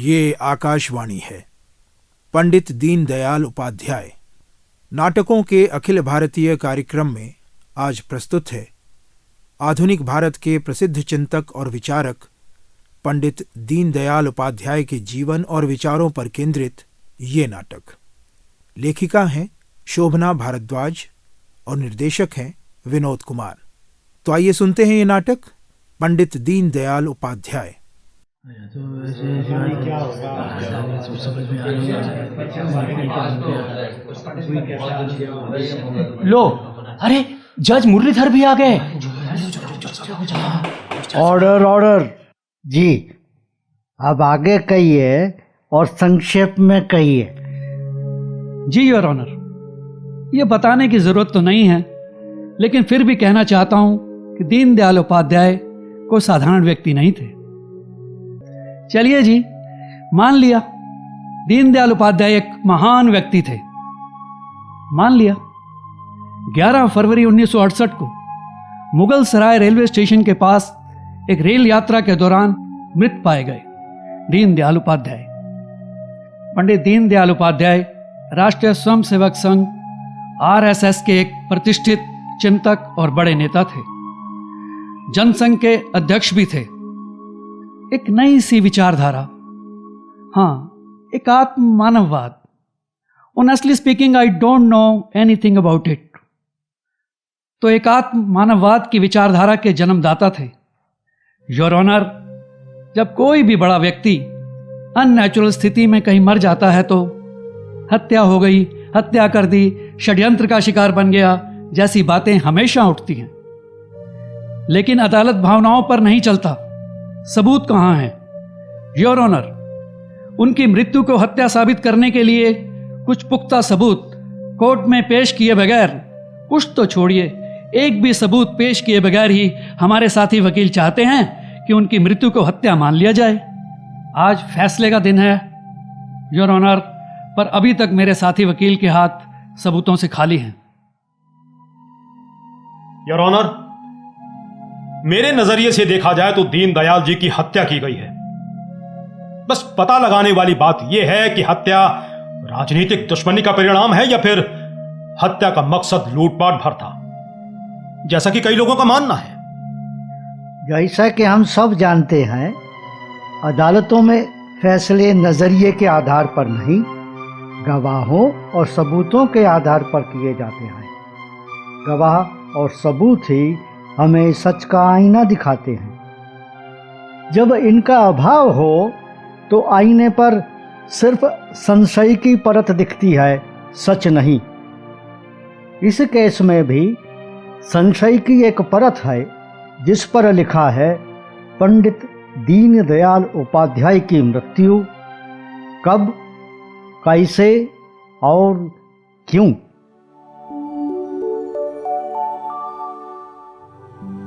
ये आकाशवाणी है। पंडित दीनदयाल उपाध्याय नाटकों के अखिल भारतीय कार्यक्रम में आज प्रस्तुत है आधुनिक भारत के प्रसिद्ध चिंतक और विचारक पंडित दीनदयाल उपाध्याय के जीवन और विचारों पर केंद्रित ये नाटक। लेखिका हैं शोभना भारद्वाज और निर्देशक हैं विनोद कुमार। तो आइए सुनते हैं ये नाटक पंडित दीनदयाल उपाध्याय। लो, अरे जज मुरलीधर भी आ गए। ऑर्डर ऑर्डर जी, अब आगे कहिए और संक्षेप में कहिए। जी योर ऑनर, ये बताने की जरूरत तो नहीं है, लेकिन फिर भी कहना चाहता हूं कि दीनदयाल उपाध्याय कोई साधारण व्यक्ति नहीं थे। चलिए जी, मान लिया दीनदयाल उपाध्याय एक महान व्यक्ति थे। मान लिया 11 फरवरी 1968 को मुगल सराय रेलवे स्टेशन के पास एक रेल यात्रा के दौरान मृत पाए गए दीनदयाल उपाध्याय। पंडित दीनदयाल उपाध्याय राष्ट्रीय स्वयंसेवक संघ आरएसएस के एक प्रतिष्ठित चिंतक और बड़े नेता थे। जनसंघ के अध्यक्ष भी थे। एक नई सी विचारधारा, हाँ, एक आत्म मानववाद। Honestly speaking, I don't know anything about it. तो एक आत्म मानववाद की विचारधारा के जन्मदाता थे। योर ऑनर, जब कोई भी बड़ा व्यक्ति अननेचुरल स्थिति में कहीं मर जाता है तो हत्या हो गई, हत्या कर दी, षड्यंत्र का शिकार बन गया जैसी बातें हमेशा उठती हैं। लेकिन अदालत भावनाओं पर नहीं चलता। सबूत कहां है योर ऑनर? उनकी मृत्यु को हत्या साबित करने के लिए कुछ पुख्ता सबूत कोर्ट में पेश किए बगैर, कुछ तो छोड़िए, एक भी सबूत पेश किए बगैर ही हमारे साथी वकील चाहते हैं कि उनकी मृत्यु को हत्या मान लिया जाए। आज फैसले का दिन है योर ऑनर, पर अभी तक मेरे साथी वकील के हाथ सबूतों से खाली हैं। योर ऑनर, मेरे नजरिए से देखा जाए तो दीनदयाल जी की हत्या की गई है। बस पता लगाने वाली बात यह है कि हत्या राजनीतिक दुश्मनी का परिणाम है या फिर हत्या का मकसद लूटपाट भर था, जैसा कि कई लोगों का मानना है। जैसा कि हम सब जानते हैं, अदालतों में फैसले नजरिए के आधार पर नहीं, गवाहों और सबूतों के आधार पर किए जाते हैं। गवाह और सबूत ही हमें सच का आईना दिखाते हैं। जब इनका अभाव हो तो आईने पर सिर्फ संशय की परत दिखती है, सच नहीं। इस केस में भी संशय की एक परत है जिस पर लिखा है पंडित दीनदयाल उपाध्याय की मृत्यु कब, कैसे और क्यों।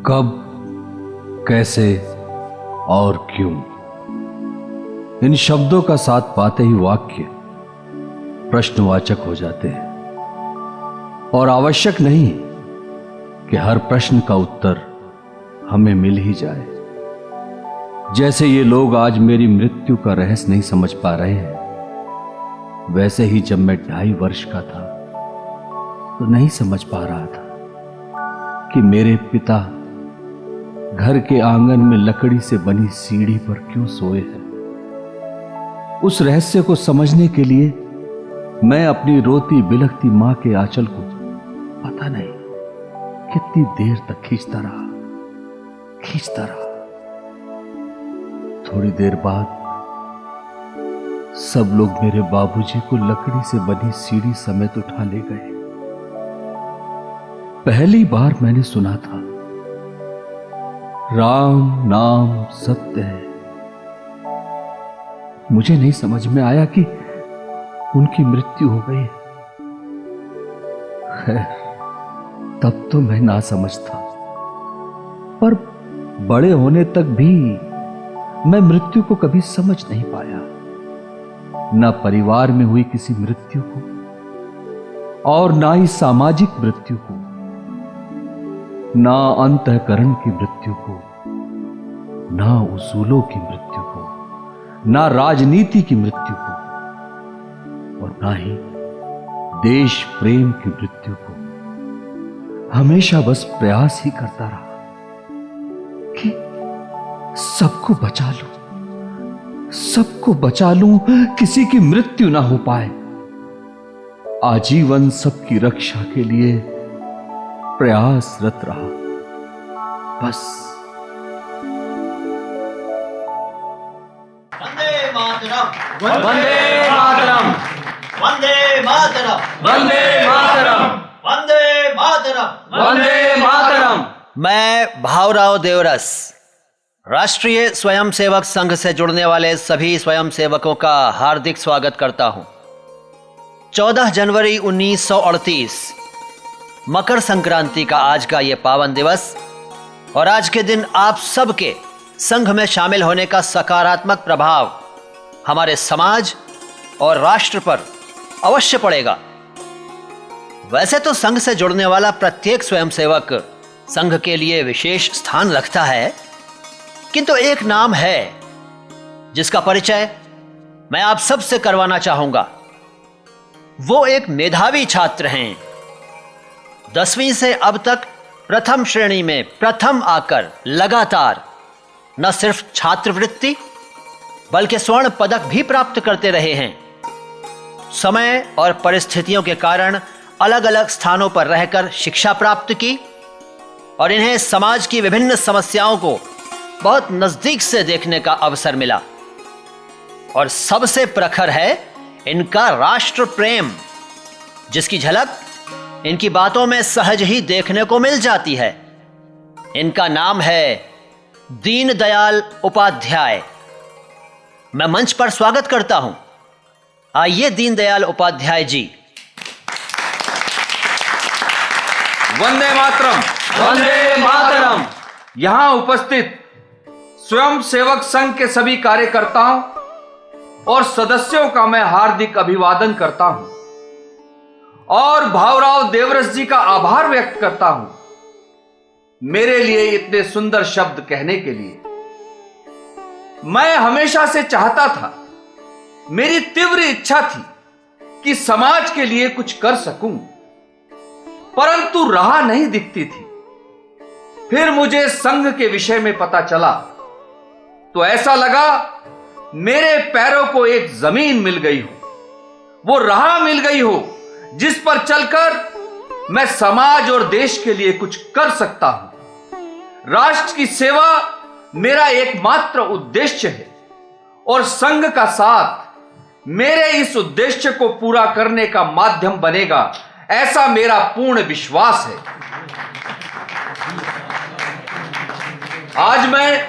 कब, कैसे और क्यों, इन शब्दों का साथ पाते ही वाक्य प्रश्नवाचक हो जाते हैं और आवश्यक नहीं कि हर प्रश्न का उत्तर हमें मिल ही जाए। जैसे ये लोग आज मेरी मृत्यु का रहस्य नहीं समझ पा रहे हैं, वैसे ही जब मैं 2.5 वर्ष का था तो नहीं समझ पा रहा था कि मेरे पिता घर के आंगन में लकड़ी से बनी सीढ़ी पर क्यों सोए हैं। उस रहस्य को समझने के लिए मैं अपनी रोती बिलखती मां के आंचल को पता नहीं कितनी देर तक खींचता रहा। थोड़ी देर बाद सब लोग मेरे बाबूजी को लकड़ी से बनी सीढ़ी समेत उठा ले गए। पहली बार मैंने सुना था, राम नाम सत्य है। मुझे नहीं समझ में आया कि उनकी मृत्यु हो गई। खैर, तब तो मैं ना समझ था, पर बड़े होने तक भी मैं मृत्यु को कभी समझ नहीं पाया। ना परिवार में हुई किसी मृत्यु को और ना ही सामाजिक मृत्यु को, ना अंतःकरण की मृत्यु को, ना उसूलों की मृत्यु को, ना राजनीति की मृत्यु को और ना ही देश प्रेम की मृत्यु को। हमेशा बस प्रयास ही करता रहा कि सबको बचा लूं, सबको बचा लूं, किसी की मृत्यु ना हो पाए। आजीवन सबकी रक्षा के लिए प्रयासरत रहा बस। वंदे मातरम, वंदे मातरम, वंदे मातरम, वंदे मातरम, वंदे मातरम, वंदे मातरम। मैं भावराव देवरस राष्ट्रीय स्वयंसेवक संघ से जुड़ने वाले सभी स्वयंसेवकों का हार्दिक स्वागत करता हूं। 14 जनवरी 1938 मकर संक्रांति का आज का ये पावन दिवस और आज के दिन आप सबके संघ में शामिल होने का सकारात्मक प्रभाव हमारे समाज और राष्ट्र पर अवश्य पड़ेगा। वैसे तो संघ से जुड़ने वाला प्रत्येक स्वयंसेवक संघ के लिए विशेष स्थान रखता है, किंतु एक नाम है जिसका परिचय मैं आप सबसे करवाना चाहूंगा। वो एक मेधावी छात्र हैं। 10वीं से अब तक प्रथम श्रेणी में प्रथम आकर लगातार न सिर्फ छात्रवृत्ति बल्कि स्वर्ण पदक भी प्राप्त करते रहे हैं। समय और परिस्थितियों के कारण अलग अलग स्थानों पर रहकर शिक्षा प्राप्त की और इन्हें समाज की विभिन्न समस्याओं को बहुत नजदीक से देखने का अवसर मिला। और सबसे प्रखर है इनका राष्ट्र प्रेम, जिसकी झलक इनकी बातों में सहज ही देखने को मिल जाती है। इनका नाम है दीनदयाल उपाध्याय। मैं मंच पर स्वागत करता हूं। आइए दीनदयाल उपाध्याय जी। वंदे मातरम, वंदे मातरम। यहां उपस्थित स्वयं सेवक संघ के सभी कार्यकर्ताओं और सदस्यों का मैं हार्दिक अभिवादन करता हूं और भावराव देवरस जी का आभार व्यक्त करता हूं मेरे लिए इतने सुंदर शब्द कहने के लिए। मैं हमेशा से चाहता था, मेरी तीव्र इच्छा थी कि समाज के लिए कुछ कर सकूं, परंतु राह नहीं दिखती थी। फिर मुझे संघ के विषय में पता चला तो ऐसा लगा मेरे पैरों को एक जमीन मिल गई हो, वो राह मिल गई हो जिस पर चलकर मैं समाज और देश के लिए कुछ कर सकता हूं। राष्ट्र की सेवा मेरा एकमात्र उद्देश्य है और संघ का साथ मेरे इस उद्देश्य को पूरा करने का माध्यम बनेगा, ऐसा मेरा पूर्ण विश्वास है। आज मैं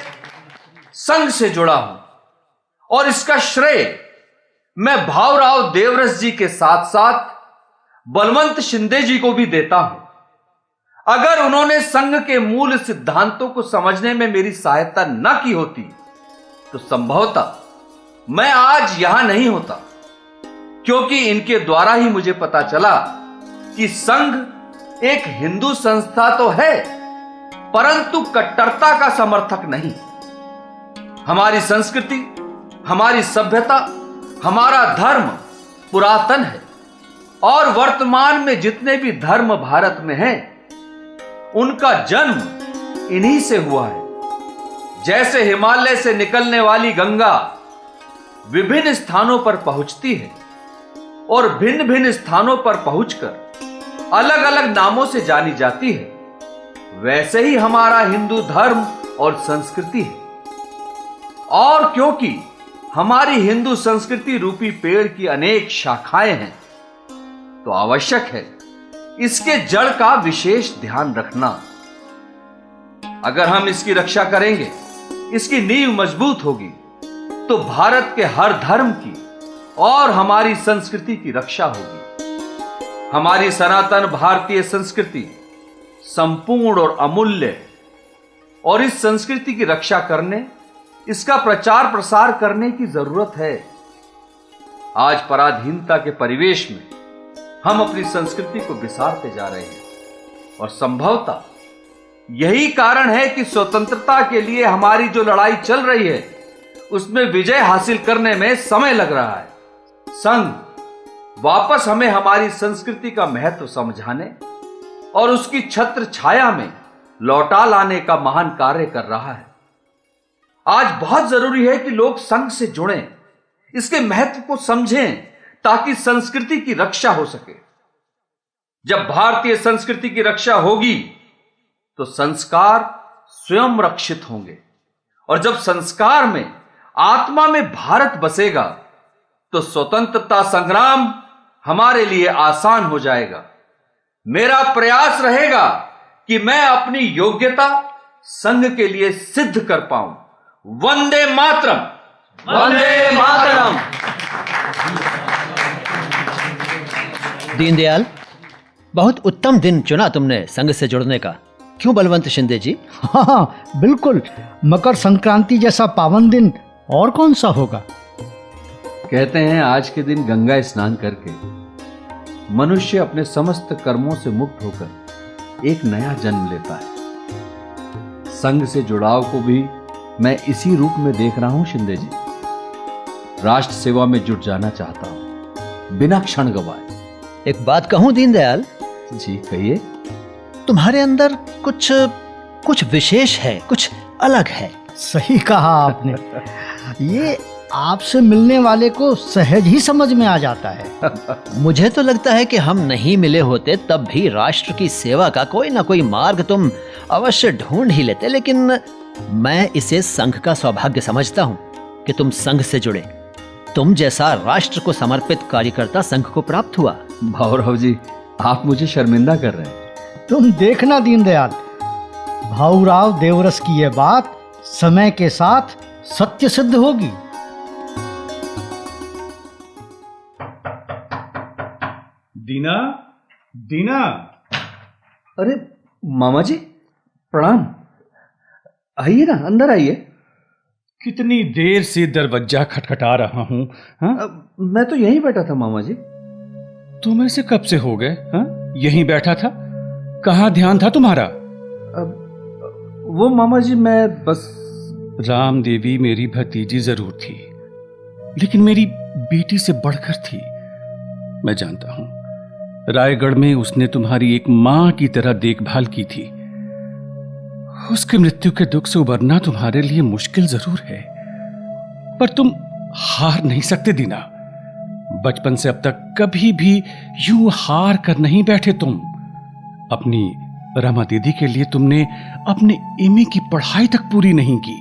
संघ से जुड़ा हूं और इसका श्रेय मैं भावराव देवरस जी के साथ साथ बलवंत शिंदे जी को भी देता हूं। अगर उन्होंने संघ के मूल सिद्धांतों को समझने में मेरी सहायता न की होती तो संभवतः मैं आज यहां नहीं होता, क्योंकि इनके द्वारा ही मुझे पता चला कि संघ एक हिंदू संस्था तो है परंतु कट्टरता का समर्थक नहीं। हमारी संस्कृति, हमारी सभ्यता, हमारा धर्म पुरातन है और वर्तमान में जितने भी धर्म भारत में हैं उनका जन्म इन्हीं से हुआ है। जैसे हिमालय से निकलने वाली गंगा विभिन्न स्थानों पर पहुंचती है और भिन्न भिन्न स्थानों पर पहुंचकर अलग अलग नामों से जानी जाती है, वैसे ही हमारा हिंदू धर्म और संस्कृति है। और क्योंकि हमारी हिंदू संस्कृति रूपी पेड़ की अनेक शाखाएं हैं तो आवश्यक है इसके जड़ का विशेष ध्यान रखना। अगर हम इसकी रक्षा करेंगे, इसकी नींव मजबूत होगी तो भारत के हर धर्म की और हमारी संस्कृति की रक्षा होगी। हमारी सनातन भारतीय संस्कृति संपूर्ण और अमूल्य है और इस संस्कृति की रक्षा करने, इसका प्रचार प्रसार करने की जरूरत है। आज पराधीनता के परिवेश में हम अपनी संस्कृति को बिसारते जा रहे हैं और संभवतः यही कारण है कि स्वतंत्रता के लिए हमारी जो लड़ाई चल रही है उसमें विजय हासिल करने में समय लग रहा है। संघ वापस हमें हमारी संस्कृति का महत्व समझाने और उसकी छत्र छाया में लौटा लाने का महान कार्य कर रहा है। आज बहुत जरूरी है कि लोग संघ से जुड़ें, इसके महत्व को समझें, ताकि संस्कृति की रक्षा हो सके। जब भारतीय संस्कृति की रक्षा होगी तो संस्कार स्वयं रक्षित होंगे, और जब संस्कार में, आत्मा में भारत बसेगा तो स्वतंत्रता संग्राम हमारे लिए आसान हो जाएगा। मेरा प्रयास रहेगा कि मैं अपनी योग्यता संघ के लिए सिद्ध कर पाऊं। वंदे मातरम। वंदे मातरम। दीनदयाल, बहुत उत्तम दिन चुना तुमने संघ से जुड़ने का। क्यों बलवंत शिंदे जी? हाँ बिल्कुल, मकर संक्रांति जैसा पावन दिन और कौन सा होगा। कहते हैं आज के दिन गंगा स्नान करके मनुष्य अपने समस्त कर्मों से मुक्त होकर एक नया जन्म लेता है। संघ से जुड़ाव को भी मैं इसी रूप में देख रहा हूं शिंदे जी। राष्ट्र सेवा में जुट जाना चाहता हूं बिना क्षण गवाए। एक बात कहूं दीनदयाल? जी कहिए। तुम्हारे अंदर कुछ विशेष है, कुछ अलग है। सही कहा आपने। ये आपसे मिलने वाले को सहज ही समझ में आ जाता है। मुझे तो लगता है कि हम नहीं मिले होते तब भी राष्ट्र की सेवा का कोई ना कोई मार्ग तुम अवश्य ढूंढ ही लेते, लेकिन मैं इसे संघ का सौभाग्य समझता हूं कि तुम संघ से जुड़े। तुम जैसा राष्ट्र को समर्पित कार्यकर्ता संघ को प्राप्त हुआ। भाऊराव जी, आप मुझे शर्मिंदा कर रहे हैं। तुम देखना दीनदयाल, भाऊराव देवरस की यह बात समय के साथ सत्य सिद्ध होगी। दीना, दीना। अरे मामा जी प्रणाम। आइए ना, अंदर आइए। कितनी देर से दरवाजा खटखटा रहा हूं। हाँ? मैं तो यहीं बैठा था मामा जी। तुम ऐसे कब से हो गए? हाँ? यहीं बैठा था? कहाँ ध्यान था तुम्हारा? वो मामा जी मैं बस। राम देवी मेरी भतीजी जरूर थी, लेकिन मेरी बेटी से बढ़कर थी। मैं जानता हूं, रायगढ़ में उसने तुम्हारी एक मां की तरह देखभाल की थी। उसकी मृत्यु के दुख से उबरना तुम्हारे लिए मुश्किल जरूर है, पर तुम हार नहीं सकते दीना। बचपन से अब तक कभी भी यूं हार कर नहीं बैठे तुम। अपनी रमा दीदी के लिए तुमने अपने एमए की पढ़ाई तक पूरी नहीं की,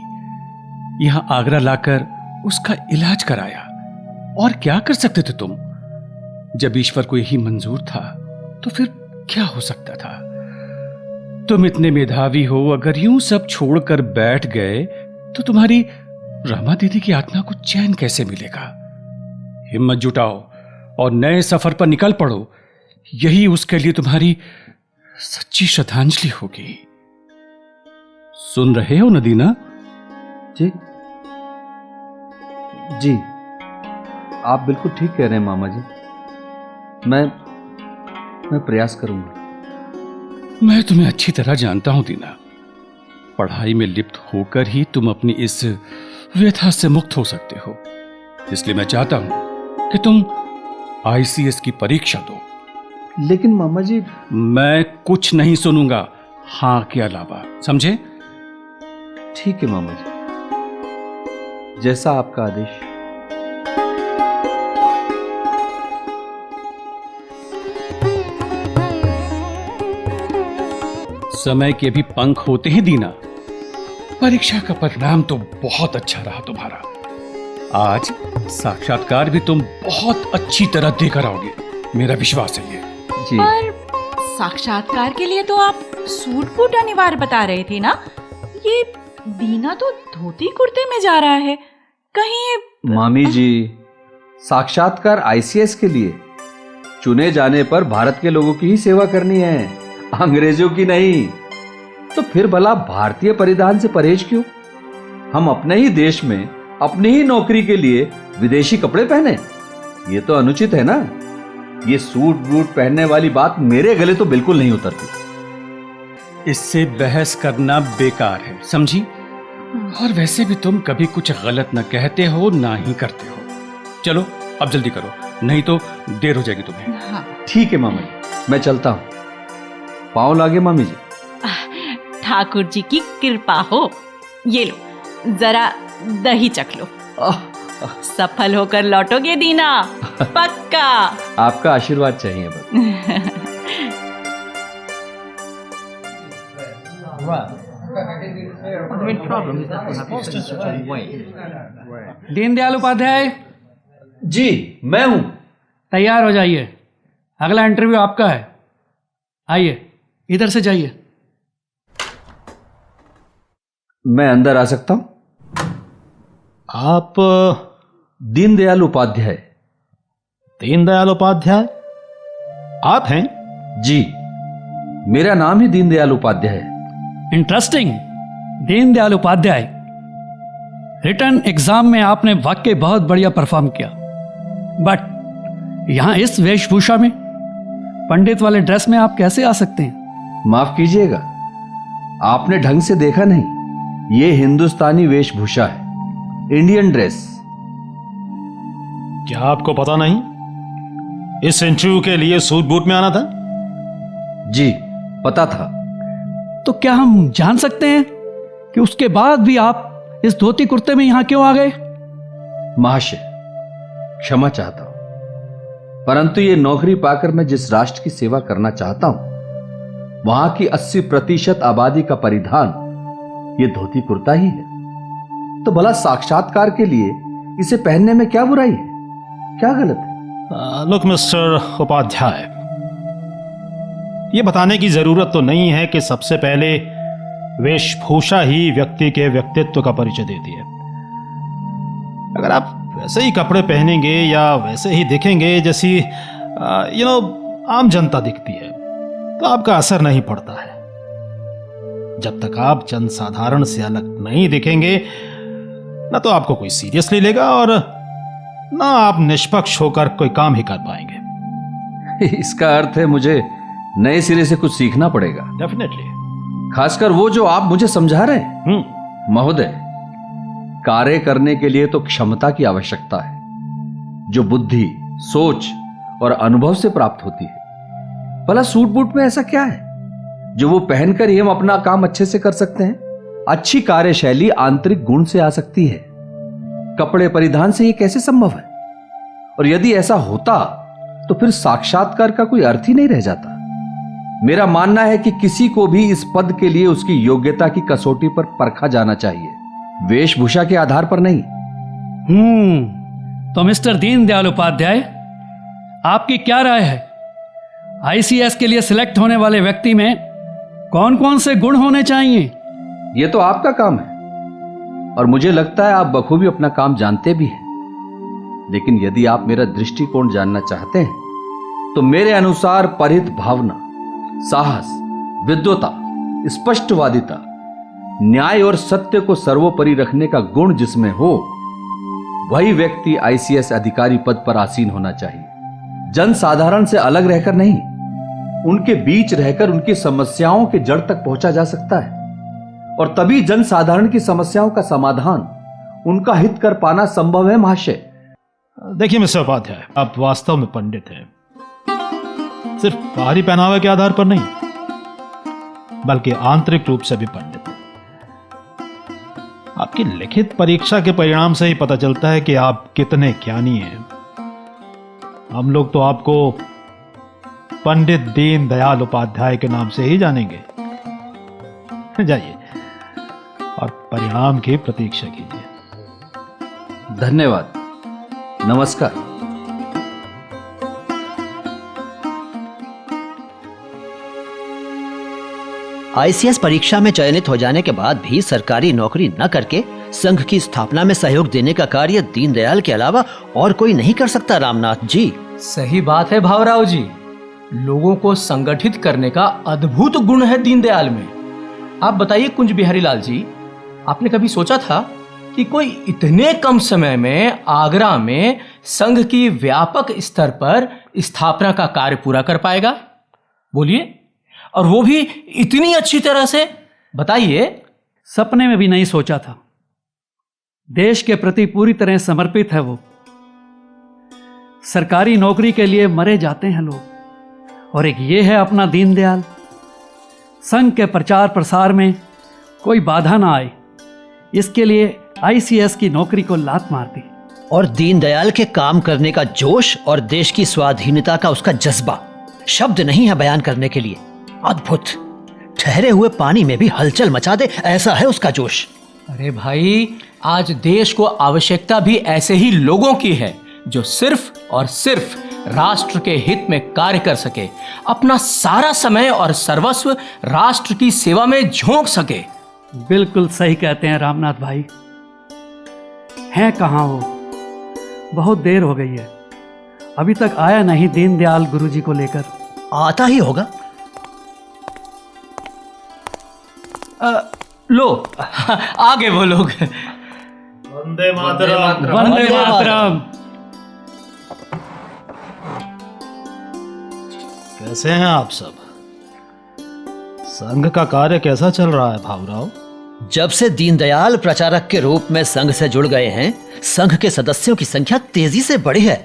यहां आगरा लाकर उसका इलाज कराया। और क्या कर सकते थे तुम? जब ईश्वर को यही मंजूर था तो फिर क्या हो सकता था? तुम इतने मेधावी हो, अगर यूं सब छोड़कर बैठ गए तो तुम्हारी रमा दीदी की आत्मा को चैन कैसे मिलेगा? हिम्मत जुटाओ और नए सफर पर निकल पड़ो। यही उसके लिए तुम्हारी सच्ची श्रद्धांजलि होगी। सुन रहे हो नदीना? जी जी, आप बिल्कुल ठीक कह रहे हैं मामा जी। मैं प्रयास करूंगा। मैं तुम्हें अच्छी तरह जानता हूं दीना। पढ़ाई में लिप्त होकर ही तुम अपनी इस व्यथा से मुक्त हो सकते हो। इसलिए मैं चाहता हूं कि तुम आईसीएस की परीक्षा दो। लेकिन मामा जी। मैं कुछ नहीं सुनूंगा हां के अलावा, समझे? ठीक है मामा जी, जैसा आपका आदेश। समय के भी पंख होते हैं दीना। परीक्षा का परिणाम तो बहुत अच्छा रहा तुम्हारा। आज साक्षात्कार भी तुम बहुत अच्छी तरह देकर आओगे, मेरा विश्वास है ये। जी। पर साक्षात्कार के लिए तो आप सूट बूट अनिवार्य बता रहे थे ना? ये दीना तो धोती कुर्ते में जा रहा है कहीं। मामी जी, साक्षात्कार आईसीएस के लिए चुने जाने पर भारत के लोगों की ही सेवा करनी है, अंग्रेजों की नहीं। तो फिर भला भारतीय परिधान से परहेज क्यों? हम अपने ही देश में अपनी ही नौकरी के लिए विदेशी कपड़े पहने? ये तो अनुचित है ना। ये सूट बूट पहनने वाली बात मेरे गले तो बिल्कुल नहीं उतरती। इससे बहस करना बेकार है, समझी? और वैसे भी तुम कभी कुछ गलत न कहते हो ना ही करते हो। चलो अब जल्दी करो, नहीं तो देर हो जाएगी तुम्हें। हाँ। ठीक है मामा जी, मैं चलता हूँ। पाँव लागे मामी जी। ठाकुर जी की कृपा हो। ये लो, जरा दही चख लो। सफल होकर लौटोगे दीना, पक्का। आपका आशीर्वाद चाहिए बस। दीनदयाल उपाध्याय जी, मैं हूं। तैयार हो जाइए, अगला इंटरव्यू आपका है। आइए, इधर से जाइए। मैं अंदर आ सकता हूं? आप दीनदयाल उपाध्याय। दीनदयाल उपाध्याय आप हैं? जी, मेरा नाम ही दीनदयाल उपाध्याय है। Interesting. Deendayal Upadhyay, written exam में आपने वाकई बहुत बढ़िया परफॉर्म किया, बट यहां इस वेशभूषा में, पंडित वाले ड्रेस में आप कैसे आ सकते हैं? माफ कीजिएगा, आपने ढंग से देखा नहीं। ये हिंदुस्तानी वेशभूषा है, इंडियन ड्रेस। क्या आपको पता नहीं इस इंटरव्यू के लिए सूट बूट में आना था? जी, पता था। तो क्या हम जान सकते हैं कि उसके बाद भी आप इस धोती कुर्ते में यहां क्यों आ गए? महाशय, क्षमा चाहता हूं, परंतु ये नौकरी पाकर मैं जिस राष्ट्र की सेवा करना चाहता हूं, वहां की 80% आबादी का परिधान ये धोती कुर्ता ही है। तो भला साक्षात्कार के लिए इसे पहनने में क्या बुराई है? क्या गलत है? लुक मिस्टर उपाध्याय, ये बताने की जरूरत तो नहीं है कि सबसे पहले वेशभूषा ही व्यक्ति के व्यक्तित्व का परिचय देती है। अगर आप वैसे ही कपड़े पहनेंगे या वैसे ही दिखेंगे जैसी आम जनता दिखती है, तो आपका असर नहीं पड़ता है। जब तक आप जनसाधारण से अलग नहीं दिखेंगे, ना तो आपको कोई सीरियसली लेगा और ना आप निष्पक्ष होकर कोई काम ही कर पाएंगे। इसका अर्थ है मुझे नए सिरे से कुछ सीखना पड़ेगा। डेफिनेटली। खासकर वो जो आप मुझे समझा रहे हैं। महोदय, कार्य करने के लिए तो क्षमता की आवश्यकता है, जो बुद्धि, सोच और अनुभव से प्राप्त होती है। भला सूट बूट में ऐसा क्या है जो वो पहनकर ही हम अपना काम अच्छे से कर सकते हैं? अच्छी कार्यशैली आंतरिक गुण से आ सकती है, कपड़े परिधान से ये कैसे संभव है? और यदि ऐसा होता तो फिर साक्षात्कार का कोई अर्थ ही नहीं रह जाता। मेरा मानना है कि किसी को भी इस पद के लिए उसकी योग्यता की कसौटी पर परखा जाना चाहिए, वेशभूषा के आधार पर नहीं। तो मिस्टर दीनदयाल उपाध्याय, आपकी क्या राय है? आईसीएस के लिए सिलेक्ट होने वाले व्यक्ति में कौन कौन से गुण होने चाहिए? यह तो आपका काम है और मुझे लगता है आप बखूबी अपना काम जानते भी हैं। लेकिन यदि आप मेरा दृष्टिकोण जानना चाहते हैं तो मेरे अनुसार परिहित भावना, साहस, विद्वता, स्पष्टवादिता, न्याय और सत्य को सर्वोपरि रखने का गुण जिसमें हो, वही व्यक्ति आईसीएस अधिकारी पद पर आसीन होना चाहिए। जनसाधारण से अलग रहकर नहीं, उनके बीच रहकर उनकी समस्याओं के जड़ तक पहुंचा जा सकता है, और तभी जनसाधारण की समस्याओं का समाधान, उनका हित कर पाना संभव है। महाशय, देखिए मिस्टर उपाध्याय, आप वास्तव में पंडित हैं, सिर्फ बाहरी पहनावे के आधार पर नहीं, बल्कि आंतरिक रूप से भी पंडित हैं। आपकी लिखित परीक्षा के परिणाम से ही पता चलता है कि आप कितने ज्ञानी हैं। हम लोग तो आपको पंडित दीनदयाल उपाध्याय के नाम से ही जानेंगे। जाइए और परिणाम की प्रतीक्षा कीजिए। धन्यवाद, नमस्कार। आईसीएस परीक्षा में चयनित हो जाने के बाद भी सरकारी नौकरी न करके संघ की स्थापना में सहयोग देने का कार्य दीनदयाल के अलावा और कोई नहीं कर सकता। रामनाथ जी, सही बात है भावराव जी, लोगों को संगठित करने का अद्भुत गुण है दीनदयाल में। आप बताइए कुंज बिहारी लाल जी, आपने कभी सोचा था कि कोई इतने कम समय में आगरा में संघ की व्यापक स्तर पर स्थापना का कार्य पूरा कर पाएगा? बोलिए, और वो भी इतनी अच्छी तरह से। बताइए। सपने में भी नहीं सोचा था। देश के प्रति पूरी तरह समर्पित है वो। सरकारी नौकरी के लिए मरे जाते हैं लोग। और एक ये है अपना दीनदयाल, संघ के प्रचार प्रसार में कोई बाधा ना आए, इसके लिए आईसीएस की नौकरी को लात मार दी। और दीनदयाल के काम करने का जोश और देश की स्वाधीनता का उसका जज्बा शब्द नहीं है बयान करने के लिए। अद्भुत, ठहरे हुए पानी में भी हलचल मचा दे, ऐसा है उसका जोश। अरे भाई, आज देश को आवश्यकता भी ऐसे ही लोगों की है जो सिर्फ और सिर्फ राष्ट्र के हित में कार्य कर सके, अपना सारा समय और सर्वस्व राष्ट्र की सेवा में झोंक सके। बिल्कुल सही कहते हैं रामनाथ भाई। हैं कहाँ वो? बहुत देर हो गई है, अभी तक आया नहीं दीनदयाल गुरुजी को लेकर। आता ही होगा। लो आगे वो लोग। वंदे मातरम। वंदे मातरम। कैसे हैं आप सब? संघ का कार्य कैसा चल रहा है भाऊराव? जब से दीनदयाल प्रचारक के रूप में संघ से जुड़ गए हैं, संघ के सदस्यों की संख्या तेजी से बढ़ी है।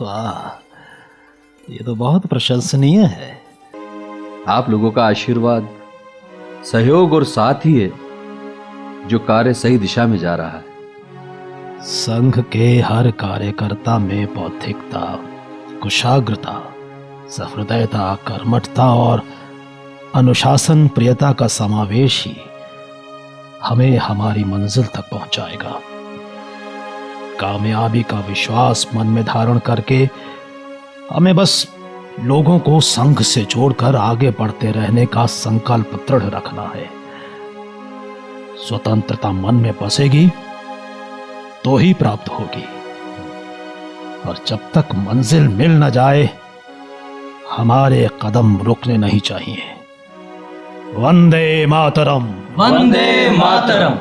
वाह, ये तो बहुत प्रशंसनीय है। आप लोगों का आशीर्वाद, सहयोग और साथ ही है जो कार्य सही दिशा में जा रहा है। संघ के हर कार्यकर्ता में बौद्धिकता, कुशाग्रता, सहृदयता, कर्मठता और अनुशासन प्रियता का समावेश ही हमें हमारी मंजिल तक पहुंचाएगा। कामयाबी का विश्वास मन में धारण करके हमें बस लोगों को संघ से जोड़कर आगे बढ़ते रहने का संकल्प दृढ़ रखना है। स्वतंत्रता मन में बसेगी तो ही प्राप्त होगी, और जब तक मंजिल मिल न जाए हमारे कदम रुकने नहीं चाहिए। वंदे मातरम। वंदे मातरम।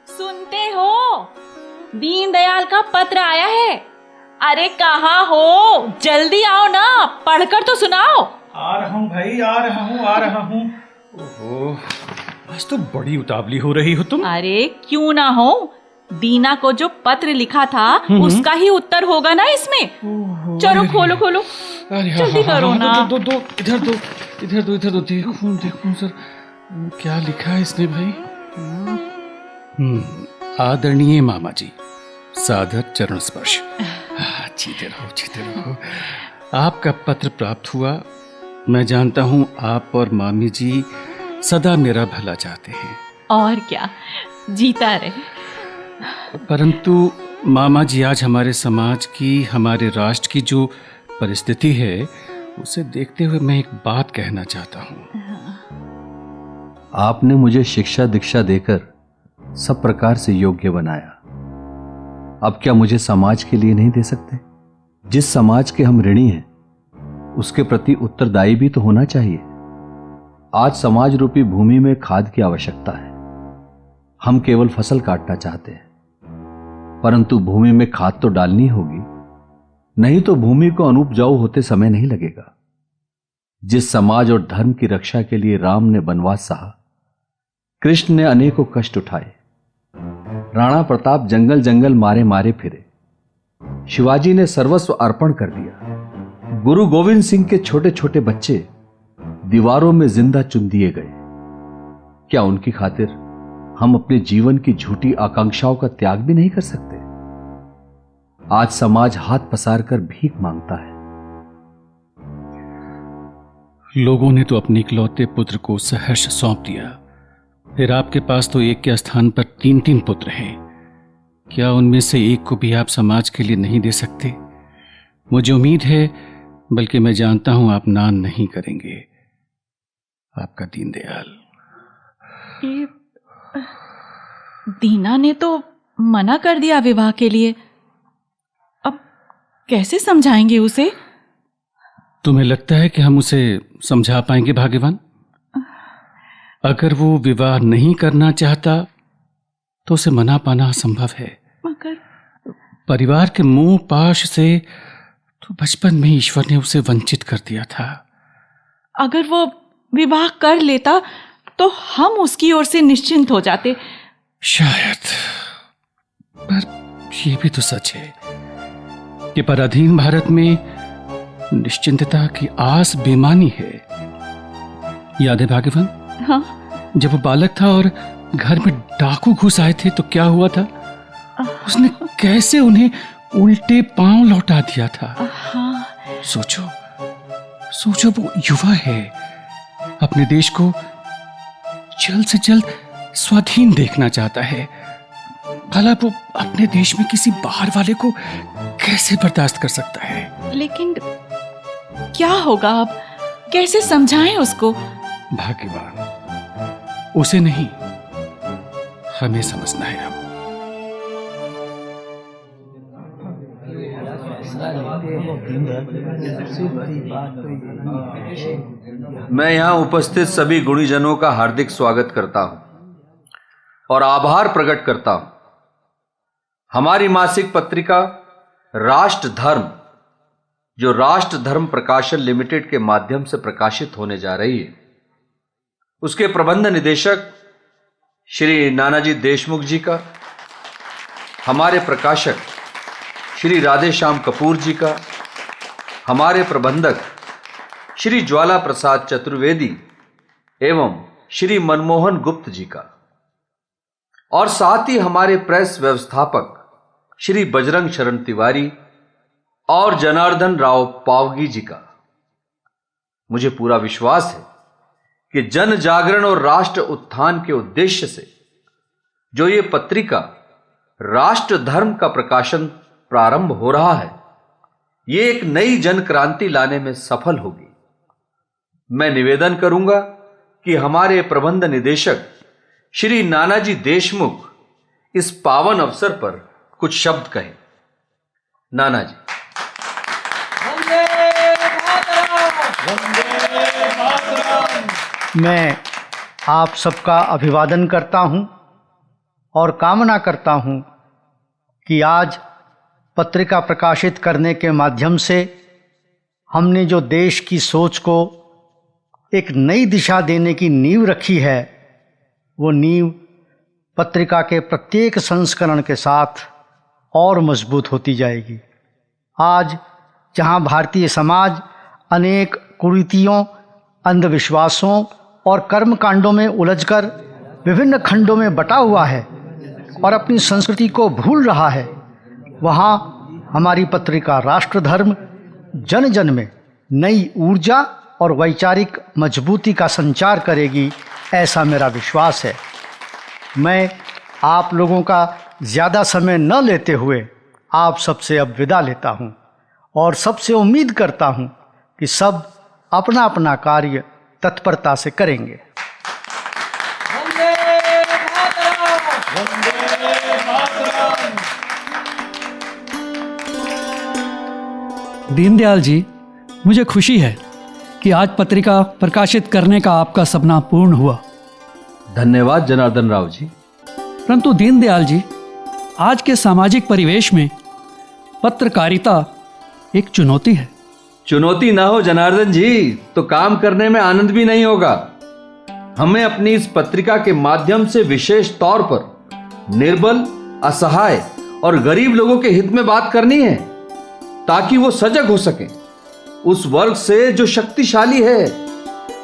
सुनते हो? दीनदयाल का पत्र आया है। अरे कहाँ हो? जल्दी आओ ना, पढ़कर तो सुनाओ। आ रहा हूँ भाई, आ रहा हूँ। ओहो, आज तो बड़ी उतावली हो रही हो तुम। अरे क्यों ना हो, दीना को जो पत्र लिखा था उसका ही उत्तर होगा ना इसमें। चलो खोलो खोलो, जल्दी करो ना। दो इधर दो। देखूं सर, क्या लिखा है इसने भाई? आदरणीय मामा जी, सादर चरण स्पर्श। जीते रहो। आपका पत्र प्राप्त हुआ। मैं जानता हूँ आप और मामी जी सदा मेरा भला चाहते हैं। और क्या, जीता रहे। परंतु मामा जी, आज हमारे समाज की, हमारे राष्ट्र की जो परिस्थिति है उसे देखते हुए मैं एक बात कहना चाहता हूँ। आपने मुझे शिक्षा दीक्षा देकर सब प्रकार से योग्य बनाया। अब क्या मुझे समाज के लिए नहीं दे सकते? जिस समाज के हम ऋणी हैं उसके प्रति उत्तरदायी भी तो होना चाहिए। आज समाज रूपी भूमि में खाद की आवश्यकता है। हम केवल फसल काटना चाहते हैं, परंतु भूमि में खाद तो डालनी होगी, नहीं तो भूमि को अनुपजाऊ होते समय नहीं लगेगा। जिस समाज और धर्म की रक्षा के लिए राम ने वनवास सहा, कृष्ण ने अनेकों कष्ट उठाए, राणा प्रताप जंगल जंगल मारे मारे फिरे, शिवाजी ने सर्वस्व अर्पण कर दिया, गुरु गोविंद सिंह के छोटे छोटे बच्चे दीवारों में जिंदा चुन दिए गए। क्या उनकी खातिर हम अपने जीवन की झूठी आकांक्षाओं का त्याग भी नहीं कर सकते? आज समाज हाथ पसार कर भीख मांगता है। लोगों ने तो अपने इकलौते पुत्र को सहर्ष सौंप दिया, फिर आपके पास तो एक के स्थान पर 3-3 पुत्र हैं। क्या उनमें से एक को भी आप समाज के लिए नहीं दे सकते? मुझे उम्मीद है, बल्कि मैं जानता हूं, आप नान नहीं करेंगे। आपका दीनदयाल। दीना ने तो मना कर दिया विवाह के लिए, अब कैसे समझाएंगे उसे? तुम्हें लगता है कि हम उसे समझा पाएंगे भाग्यवान? अगर वो विवाह नहीं करना चाहता तो उसे मना पाना असंभव है। मगर परिवार के मोह पाश से तो बचपन में ईश्वर ने उसे वंचित कर दिया था। अगर वो विवाह कर लेता तो हम उसकी ओर से निश्चिंत हो जाते। शायद, पर यह भी तो सच है कि पराधीन भारत में निश्चिंतता की आस बेमानी है। याद है भाग्यवान? हाँ। जब वो बालक था और घर में डाकू घुस आए थे तो क्या हुआ था? उसने कैसे उन्हें उल्टे पांव लौटा दिया था। हाँ। सोचो सोचो, वो युवा है, अपने देश को जल्द से जल्द स्वाधीन देखना चाहता है। भला वो अपने देश में किसी बाहर वाले को कैसे बर्दाश्त कर सकता है? लेकिन क्या होगा अब? कैसे समझाएं उसको? भाग्यवान, उसे नहीं, हमें समझना है अब। मैं यहाँ उपस्थित सभी गुणीजनों का हार्दिक स्वागत करता हूँ और आभार प्रकट करता हूँ। हमारी मासिक पत्रिका राष्ट्र धर्म, जो राष्ट्र धर्म प्रकाशन लिमिटेड के माध्यम से प्रकाशित होने जा रही है, उसके प्रबंध निदेशक श्री नानाजी देशमुख जी का, हमारे प्रकाशक श्री राधेश्याम कपूर जी का, हमारे प्रबंधक श्री ज्वाला प्रसाद चतुर्वेदी एवं श्री मनमोहन गुप्त जी का, और साथ ही हमारे प्रेस व्यवस्थापक श्री बजरंग शरण तिवारी और जनार्दन राव पावगी जी का। मुझे पूरा विश्वास है कि जन जागरण और राष्ट्र उत्थान के उद्देश्य से जो ये पत्रिका राष्ट्र धर्म का प्रकाशन प्रारंभ हो रहा है, ये एक नई जन क्रांति लाने में सफल होगी। मैं निवेदन करूंगा कि हमारे प्रबंध निदेशक श्री नानाजी देशमुख इस पावन अवसर पर कुछ शब्द कहें। नाना जी। मैं आप सबका अभिवादन करता हूं और कामना करता हूं कि आज पत्रिका प्रकाशित करने के माध्यम से हमने जो देश की सोच को एक नई दिशा देने की नींव रखी है, वो नींव पत्रिका के प्रत्येक संस्करण के साथ और मजबूत होती जाएगी। आज जहां भारतीय समाज अनेक कुरीतियों, अंधविश्वासों और कर्मकांडों में उलझकर विभिन्न खंडों में बटा हुआ है और अपनी संस्कृति को भूल रहा है, वहाँ हमारी पत्रिका राष्ट्र धर्म जन जन में नई ऊर्जा और वैचारिक मजबूती का संचार करेगी, ऐसा मेरा विश्वास है। मैं आप लोगों का ज़्यादा समय न लेते हुए आप सबसे अब विदा लेता हूँ और सबसे उम्मीद करता हूँ कि सब अपना अपना कार्य तत्परता से करेंगे। दीनदयाल जी, मुझे खुशी है कि आज पत्रिका प्रकाशित करने का आपका सपना पूर्ण हुआ। धन्यवाद जनार्दन राव जी। परंतु दीनदयाल जी, आज के सामाजिक परिवेश में पत्रकारिता एक चुनौती है। चुनौती ना हो जनार्दन जी तो काम करने में आनंद भी नहीं होगा। हमें अपनी इस पत्रिका के माध्यम से विशेष तौर पर निर्बल, असहाय और गरीब लोगों के हित में बात करनी है, ताकि वो सजग हो सके उस वर्ग से जो शक्तिशाली है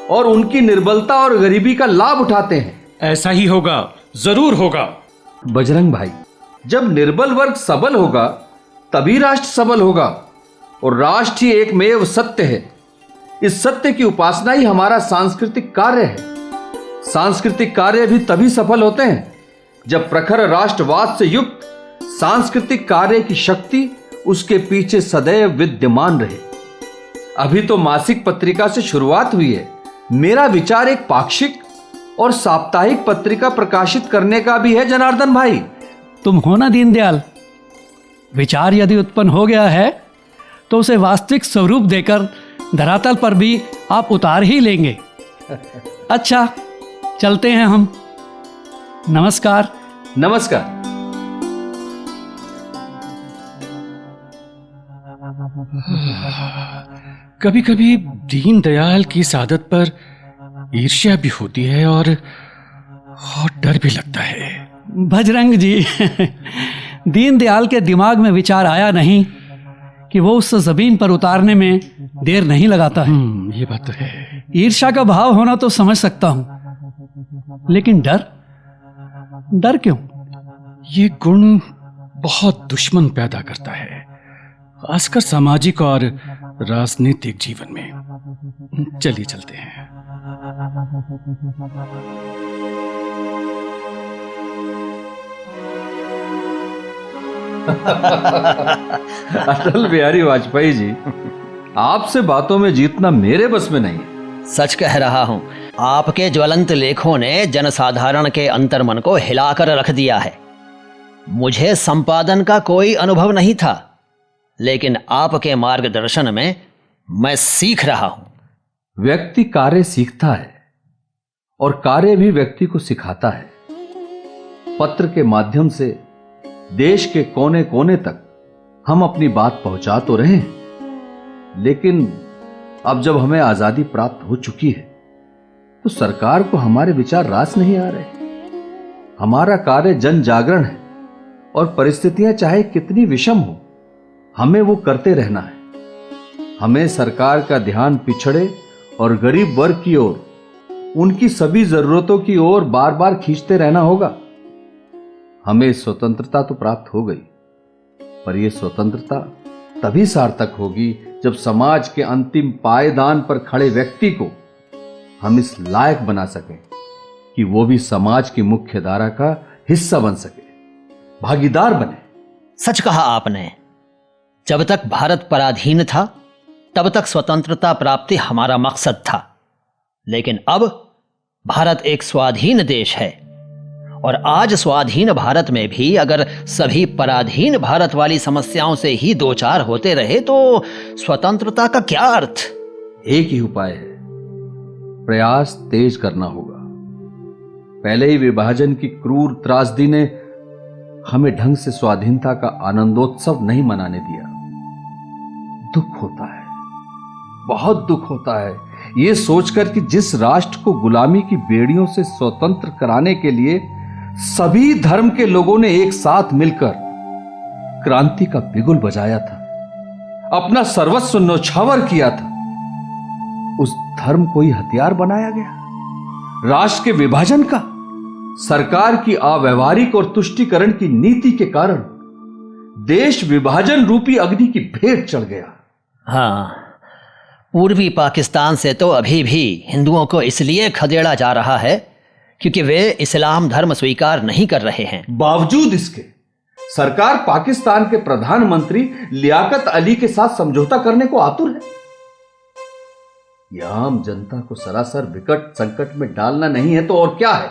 और उनकी निर्बलता और गरीबी का लाभ उठाते हैं। ऐसा ही होगा, जरूर होगा। बजरंग भाई, जब निर्बल वर्ग सबल होगा तभी राष्ट्र सबल होगा, और राष्ट्र ही एकमेव सत्य है। इस सत्य की उपासना ही हमारा सांस्कृतिक कार्य है। सांस्कृतिक कार्य भी तभी सफल होते हैं जब प्रखर राष्ट्रवाद से युक्त सांस्कृतिक कार्य की शक्ति उसके पीछे सदैव विद्यमान रहे। अभी तो मासिक पत्रिका से शुरुआत हुई है। मेरा विचार एक पाक्षिक और साप्ताहिक पत्रिका प्रकाशित करने का भी है जनार्दन भाई। तुम हो ना दीनदयाल, विचार यदि उत्पन्न हो गया है तो उसे वास्तविक स्वरूप देकर धरातल पर भी आप उतार ही लेंगे। अच्छा, चलते हैं हम। नमस्कार। नमस्कार। कभी कभी दीनदयाल की इस आदत पर ईर्ष्या भी होती है और डर भी लगता है। बजरंग जी, दीनदयाल के दिमाग में विचार आया नहीं कि वो उस जमीन पर उतारने में देर नहीं लगाता है। ये बात तो है। ईर्ष्या का भाव होना तो समझ सकता हूं, लेकिन डर क्यों? ये गुण बहुत दुश्मन पैदा करता है, खासकर सामाजिक और राजनीतिक जीवन में। चलिए चलते हैं। अटल बिहारी वाजपेयी जी, आपसे बातों में जीतना मेरे बस में नहीं है। सच कह रहा हूं, आपके ज्वलंत लेखों ने जनसाधारण के अंतर्मन को हिलाकर रख दिया है। मुझे संपादन का कोई अनुभव नहीं था, लेकिन आपके मार्गदर्शन में मैं सीख रहा हूं। व्यक्ति कार्य सीखता है और कार्य भी व्यक्ति को सिखाता है। पत्र के माध्यम से देश के कोने कोने तक हम अपनी बात पहुंचा तो रहे हैं, लेकिन अब जब हमें आजादी प्राप्त हो चुकी है तो सरकार को हमारे विचार रास नहीं आ रहे। हमारा कार्य जन जागरण है और परिस्थितियां चाहे कितनी विषम हो, हमें वो करते रहना है। हमें सरकार का ध्यान पिछड़े और गरीब वर्ग की ओर, उनकी सभी जरूरतों की ओर बार बार खींचते रहना होगा। हमें स्वतंत्रता तो प्राप्त हो गई, पर यह स्वतंत्रता तभी सार्थक होगी जब समाज के अंतिम पायदान पर खड़े व्यक्ति को हम इस लायक बना सकें कि वो भी समाज की मुख्य धारा का हिस्सा बन सके, भागीदार बने। सच कहा आपने। जब तक भारत पराधीन था तब तक स्वतंत्रता प्राप्ति हमारा मकसद था, लेकिन अब भारत एक स्वाधीन देश है और आज स्वाधीन भारत में भी अगर सभी पराधीन भारत वाली समस्याओं से ही दो चार होते रहे तो स्वतंत्रता का क्या अर्थ? एक ही उपाय है, प्रयास तेज करना होगा। पहले ही विभाजन की क्रूर त्रासदी ने हमें ढंग से स्वाधीनता का आनंदोत्सव नहीं मनाने दिया। दुख होता है, बहुत दुख होता है यह सोचकर कि जिस राष्ट्र को गुलामी की बेड़ियों से स्वतंत्र कराने के लिए सभी धर्म के लोगों ने एक साथ मिलकर क्रांति का बिगुल बजाया था, अपना सर्वस्व न्यौछावर किया था, उस धर्म को ही हथियार बनाया गया। राष्ट्र के विभाजन का, सरकार की अव्यवहारिक और तुष्टीकरण की नीति के कारण देश विभाजन रूपी अग्नि की भेंट चढ़ गया। हाँ, पूर्वी पाकिस्तान से तो अभी भी हिंदुओं को इसलिए खदेड़ा जा रहा है क्योंकि वे इस्लाम धर्म स्वीकार नहीं कर रहे हैं। बावजूद इसके सरकार पाकिस्तान के प्रधानमंत्री लियाकत अली के साथ समझौता करने को आतुर है। यह आम जनता को सरासर विकट संकट में डालना नहीं है तो और क्या है?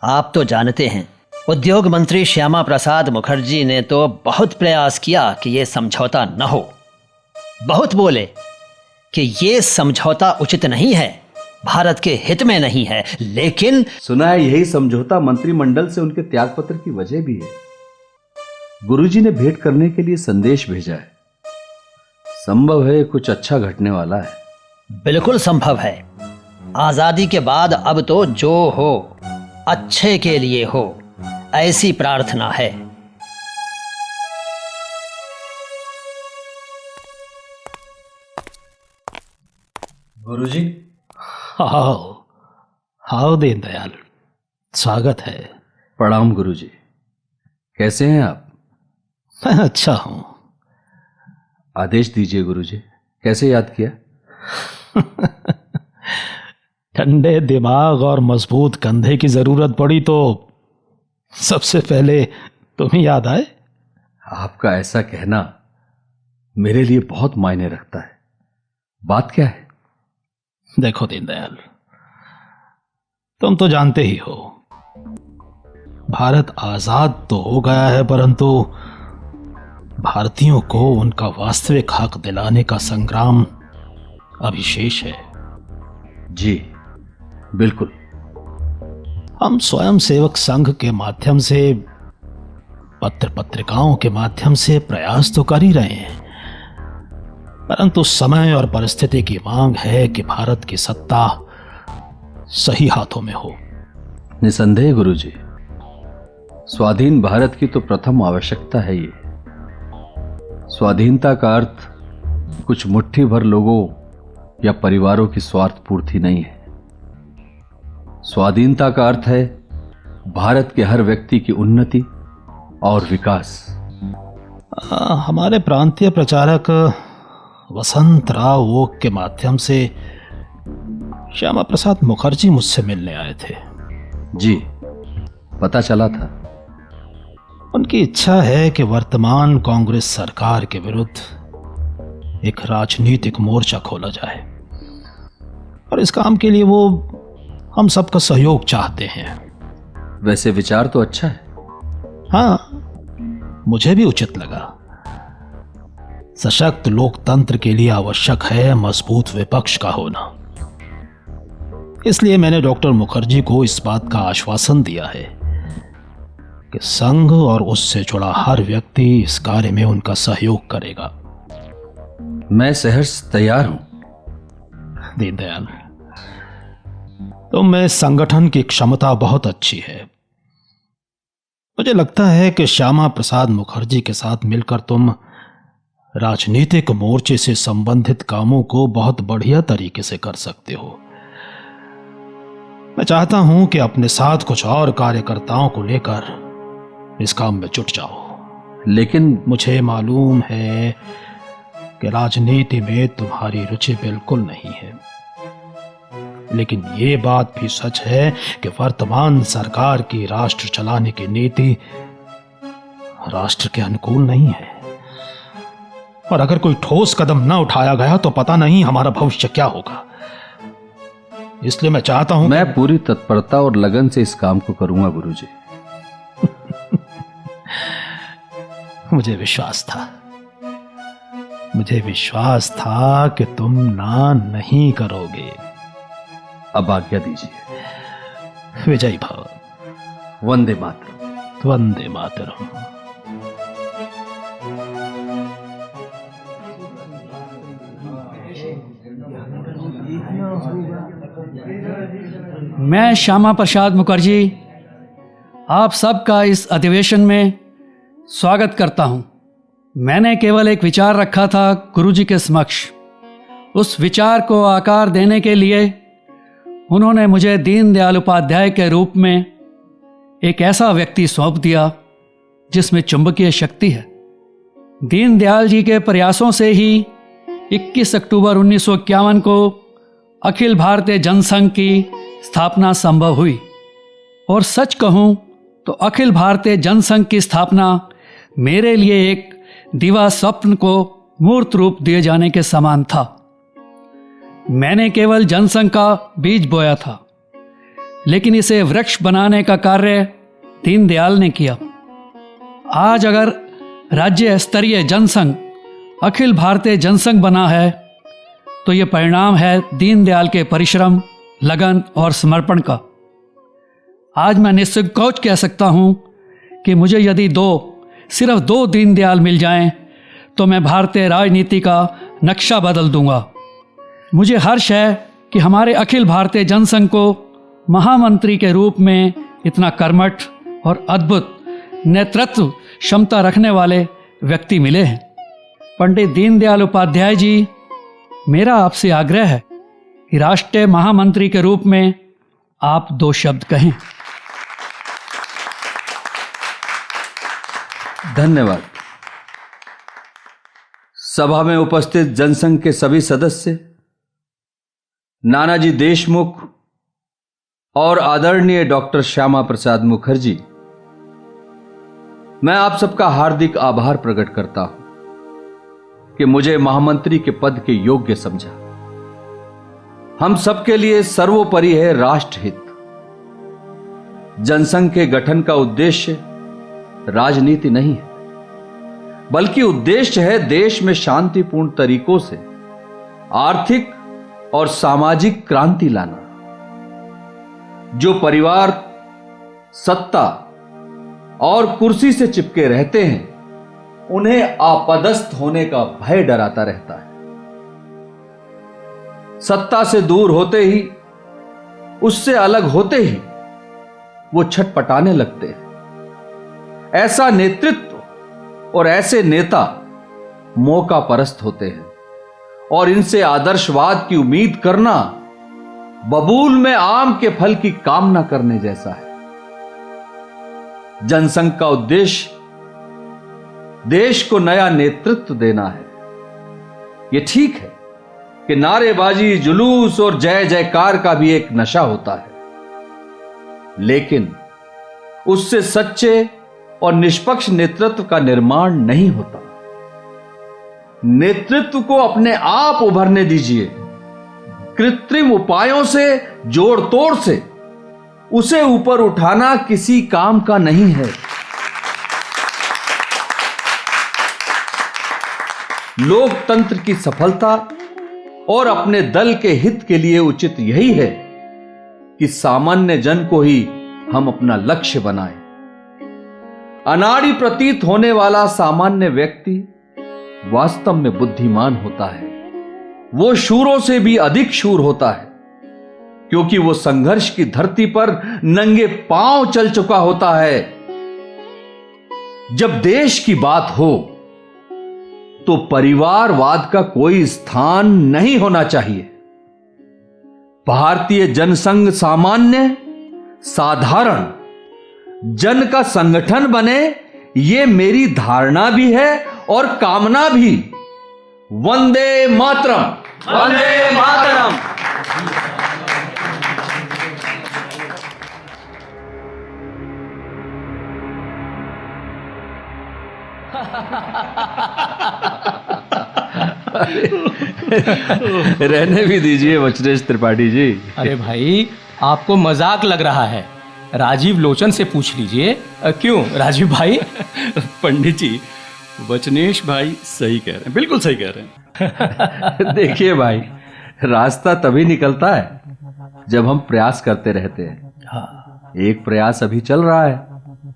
आप तो जानते हैं, उद्योग मंत्री श्यामा प्रसाद मुखर्जी ने तो बहुत प्रयास किया कि यह समझौता न हो। बहुत बोले कि यह समझौता उचित नहीं है, भारत के हित में नहीं है, लेकिन सुना है यही समझौता मंत्रिमंडल से उनके त्यागपत्र की वजह भी है। गुरुजी ने भेंट करने के लिए संदेश भेजा है। संभव है कुछ अच्छा घटने वाला है। बिल्कुल संभव है। आजादी के बाद अब तो जो हो अच्छे के लिए हो, ऐसी प्रार्थना है। गुरुजी। आओ दीनदयाल, स्वागत है। प्रणाम गुरुजी, कैसे हैं आप? मैं अच्छा हूं। आदेश दीजिए गुरुजी, कैसे याद किया? ठंडे दिमाग और मजबूत कंधे की जरूरत पड़ी तो सबसे पहले तुम्हें याद आए। आपका ऐसा कहना मेरे लिए बहुत मायने रखता है। बात क्या है? देखो दीनदयाल, तुम तो जानते ही हो, भारत आजाद तो हो गया है, परंतु भारतीयों को उनका वास्तविक हक दिलाने का संग्राम अभी शेष है। जी बिल्कुल। हम स्वयं सेवक संघ के माध्यम से, पत्र पत्रिकाओं के माध्यम से प्रयास तो कर ही रहे हैं, परंतु समय और परिस्थिति की मांग है कि भारत की सत्ता सही हाथों में हो। निसंदेह गुरुजी, स्वाधीन भारत की तो प्रथम आवश्यकता है ये। स्वाधीनता का अर्थ कुछ मुट्ठी भर लोगों या परिवारों की स्वार्थ पूर्ति नहीं है। स्वाधीनता का अर्थ है भारत के हर व्यक्ति की उन्नति और विकास। हमारे प्रांतीय प्रचारक वसंत राव ओक के माध्यम से श्यामा प्रसाद मुखर्जी मुझसे मिलने आए थे। जी, पता चला था। उनकी इच्छा है कि वर्तमान कांग्रेस सरकार के विरुद्ध एक राजनीतिक मोर्चा खोला जाए और इस काम के लिए वो हम सबका सहयोग चाहते हैं। वैसे विचार तो अच्छा है। हाँ, मुझे भी उचित लगा। सशक्त लोकतंत्र के लिए आवश्यक है मजबूत विपक्ष का होना। इसलिए मैंने डॉक्टर मुखर्जी को इस बात का आश्वासन दिया है कि संघ और उससे जुड़ा हर व्यक्ति इस कार्य में उनका सहयोग करेगा। मैं सहर्ष तैयार हूं। दीनदयाल, तुम में संगठन की क्षमता बहुत अच्छी है। मुझे लगता है कि श्यामा प्रसाद मुखर्जी के साथ मिलकर तुम राजनीतिक मोर्चे से संबंधित कामों को बहुत बढ़िया तरीके से कर सकते हो। मैं चाहता हूं कि अपने साथ कुछ और कार्यकर्ताओं को लेकर इस काम में जुट जाओ। लेकिन मुझे मालूम है कि राजनीति में तुम्हारी रुचि बिल्कुल नहीं है, लेकिन ये बात भी सच है कि वर्तमान सरकार की राष्ट्र चलाने की नीति राष्ट्र के अनुकूल नहीं है और अगर कोई ठोस कदम न उठाया गया तो पता नहीं हमारा भविष्य क्या होगा। इसलिए मैं चाहता हूं मैं पूरी तत्परता और लगन से इस काम को करूंगा गुरुजी। मुझे विश्वास था कि तुम ना नहीं करोगे। अब आज्ञा दीजिए। विजयी भव। वंदे मातरम। वंदे मातरम। मैं श्यामा प्रसाद मुखर्जी आप सबका इस अधिवेशन में स्वागत करता हूं। मैंने केवल एक विचार रखा था गुरुजी के समक्ष। उस विचार को आकार देने के लिए उन्होंने मुझे दीनदयाल उपाध्याय के रूप में एक ऐसा व्यक्ति सौंप दिया जिसमें चुंबकीय शक्ति है। दीनदयाल जी के प्रयासों से ही 21 अक्टूबर 1951 को अखिल भारतीय जनसंघ की स्थापना संभव हुई और सच कहूं तो अखिल भारतीय जनसंघ की स्थापना मेरे लिए एक दिवा स्वप्न को मूर्त रूप दिए जाने के समान था। मैंने केवल जनसंघ का बीज बोया था, लेकिन इसे वृक्ष बनाने का कार्य दीनदयाल ने किया। आज अगर राज्य स्तरीय जनसंघ अखिल भारतीय जनसंघ बना है तो ये परिणाम है दीनदयाल के परिश्रम, लगन और समर्पण का। आज मैं निसंकोच कह सकता हूँ कि मुझे यदि सिर्फ दो दीनदयाल मिल जाएं तो मैं भारतीय राजनीति का नक्शा बदल दूंगा। मुझे हर्ष है कि हमारे अखिल भारतीय जनसंघ को महामंत्री के रूप में इतना कर्मठ और अद्भुत नेतृत्व क्षमता रखने वाले व्यक्ति मिले हैं। पंडित दीनदयाल उपाध्याय जी, मेरा आपसे आग्रह है कि राष्ट्रीय महामंत्री के रूप में आप 2 शब्द कहें। धन्यवाद। सभा में उपस्थित जनसंघ के सभी सदस्य, नानाजी देशमुख और आदरणीय डॉक्टर श्यामा प्रसाद मुखर्जी, मैं आप सबका हार्दिक आभार प्रकट करता हूं कि मुझे महामंत्री के पद के योग्य समझा। हम सबके लिए सर्वोपरि है राष्ट्रहित। जनसंघ के गठन का उद्देश्य राजनीति नहीं है, बल्कि उद्देश्य है देश में शांतिपूर्ण तरीकों से आर्थिक और सामाजिक क्रांति लाना। जो परिवार सत्ता और कुर्सी से चिपके रहते हैं, उन्हें आपदस्थ होने का भय डराता रहता है। सत्ता से दूर होते ही, उससे अलग होते ही वो छटपटाने लगते हैं। ऐसा नेतृत्व और ऐसे नेता मौका परस्त होते हैं और इनसे आदर्शवाद की उम्मीद करना बबूल में आम के फल की कामना करने जैसा है। जनसंघ का उद्देश्य देश को नया नेतृत्व देना है। यह ठीक है कि नारेबाजी, जुलूस और जय जयकार का भी एक नशा होता है, लेकिन उससे सच्चे और निष्पक्ष नेतृत्व का निर्माण नहीं होता। नेतृत्व को अपने आप उभरने दीजिए। कृत्रिम उपायों से, जोड़ तोड़ से उसे ऊपर उठाना किसी काम का नहीं है। लोकतंत्र की सफलता और अपने दल के हित के लिए उचित यही है कि सामान्य जन को ही हम अपना लक्ष्य बनाएं। अनाड़ी प्रतीत होने वाला सामान्य व्यक्ति वास्तव में बुद्धिमान होता है। वो शूरों से भी अधिक शूर होता है, क्योंकि वो संघर्ष की धरती पर नंगे पांव चल चुका होता है। जब देश की बात हो तो परिवारवाद का कोई स्थान नहीं होना चाहिए। भारतीय जनसंघ सामान्य, साधारण जन का संगठन बने, यह मेरी धारणा भी है और कामना भी। वंदे मातरम, वंदे मातरम। रहने भी दीजिए वचनेश त्रिपाठी जी। अरे भाई, आपको मजाक लग रहा है। राजीव लोचन से पूछ लीजिए। क्यों राजीव भाई? पंडित जी, वचनेश भाई सही कह रहे हैं, बिल्कुल सही कह रहे हैं। देखिए भाई, रास्ता तभी निकलता है जब हम प्रयास करते रहते हैं। एक प्रयास अभी चल रहा है,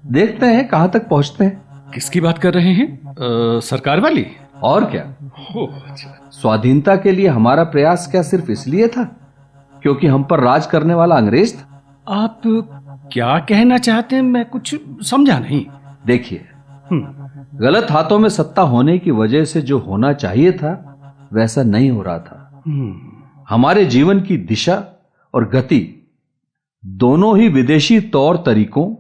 देखते हैं कहां तक पहुंचते हैं। किसकी बात कर रहे हैं? सरकार वाली? और क्या। अच्छा। स्वाधीनता के लिए हमारा प्रयास क्या सिर्फ इसलिए था क्योंकि हम पर राज करने वाला अंग्रेज था? आप क्या कहना चाहते हैं, मैं कुछ समझा नहीं। देखिए, गलत हाथों में सत्ता होने की वजह से जो होना चाहिए था वैसा नहीं हो रहा था। हमारे जीवन की दिशा और गति दोनों ही विदेशी तौर तरीकों,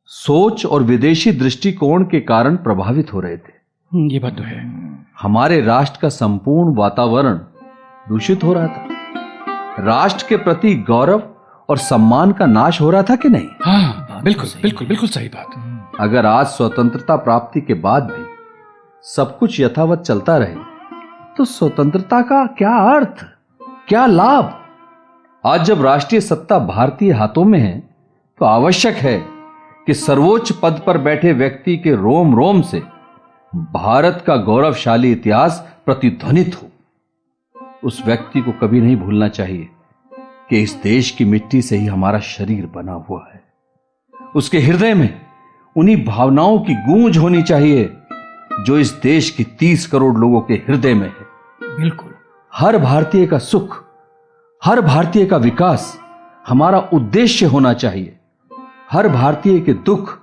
सोच और विदेशी दृष्टिकोण के कारण प्रभावित हो रहे थे। ये बात तो है। हमारे राष्ट्र का संपूर्ण वातावरण दूषित हो रहा था। राष्ट्र के प्रति गौरव और सम्मान का नाश हो रहा था कि नहीं? हाँ, बिल्कुल बिल्कुल बिल्कुल सही बात। अगर आज स्वतंत्रता प्राप्ति के बाद भी सब कुछ यथावत चलता रहे तो स्वतंत्रता का क्या अर्थ, क्या लाभ? आज जब राष्ट्रीय सत्ता भारतीय हाथों में है तो आवश्यक है कि सर्वोच्च पद पर बैठे व्यक्ति के रोम रोम से भारत का गौरवशाली इतिहास प्रतिध्वनित हो। उस व्यक्ति को कभी नहीं भूलना चाहिए कि इस देश की मिट्टी से ही हमारा शरीर बना हुआ है। उसके हृदय में उन्हीं भावनाओं की गूंज होनी चाहिए जो इस देश की 30 करोड़ लोगों के हृदय में है। बिल्कुल। हर भारतीय का सुख, हर भारतीय का विकास हमारा उद्देश्य होना चाहिए। हर भारतीय के दुख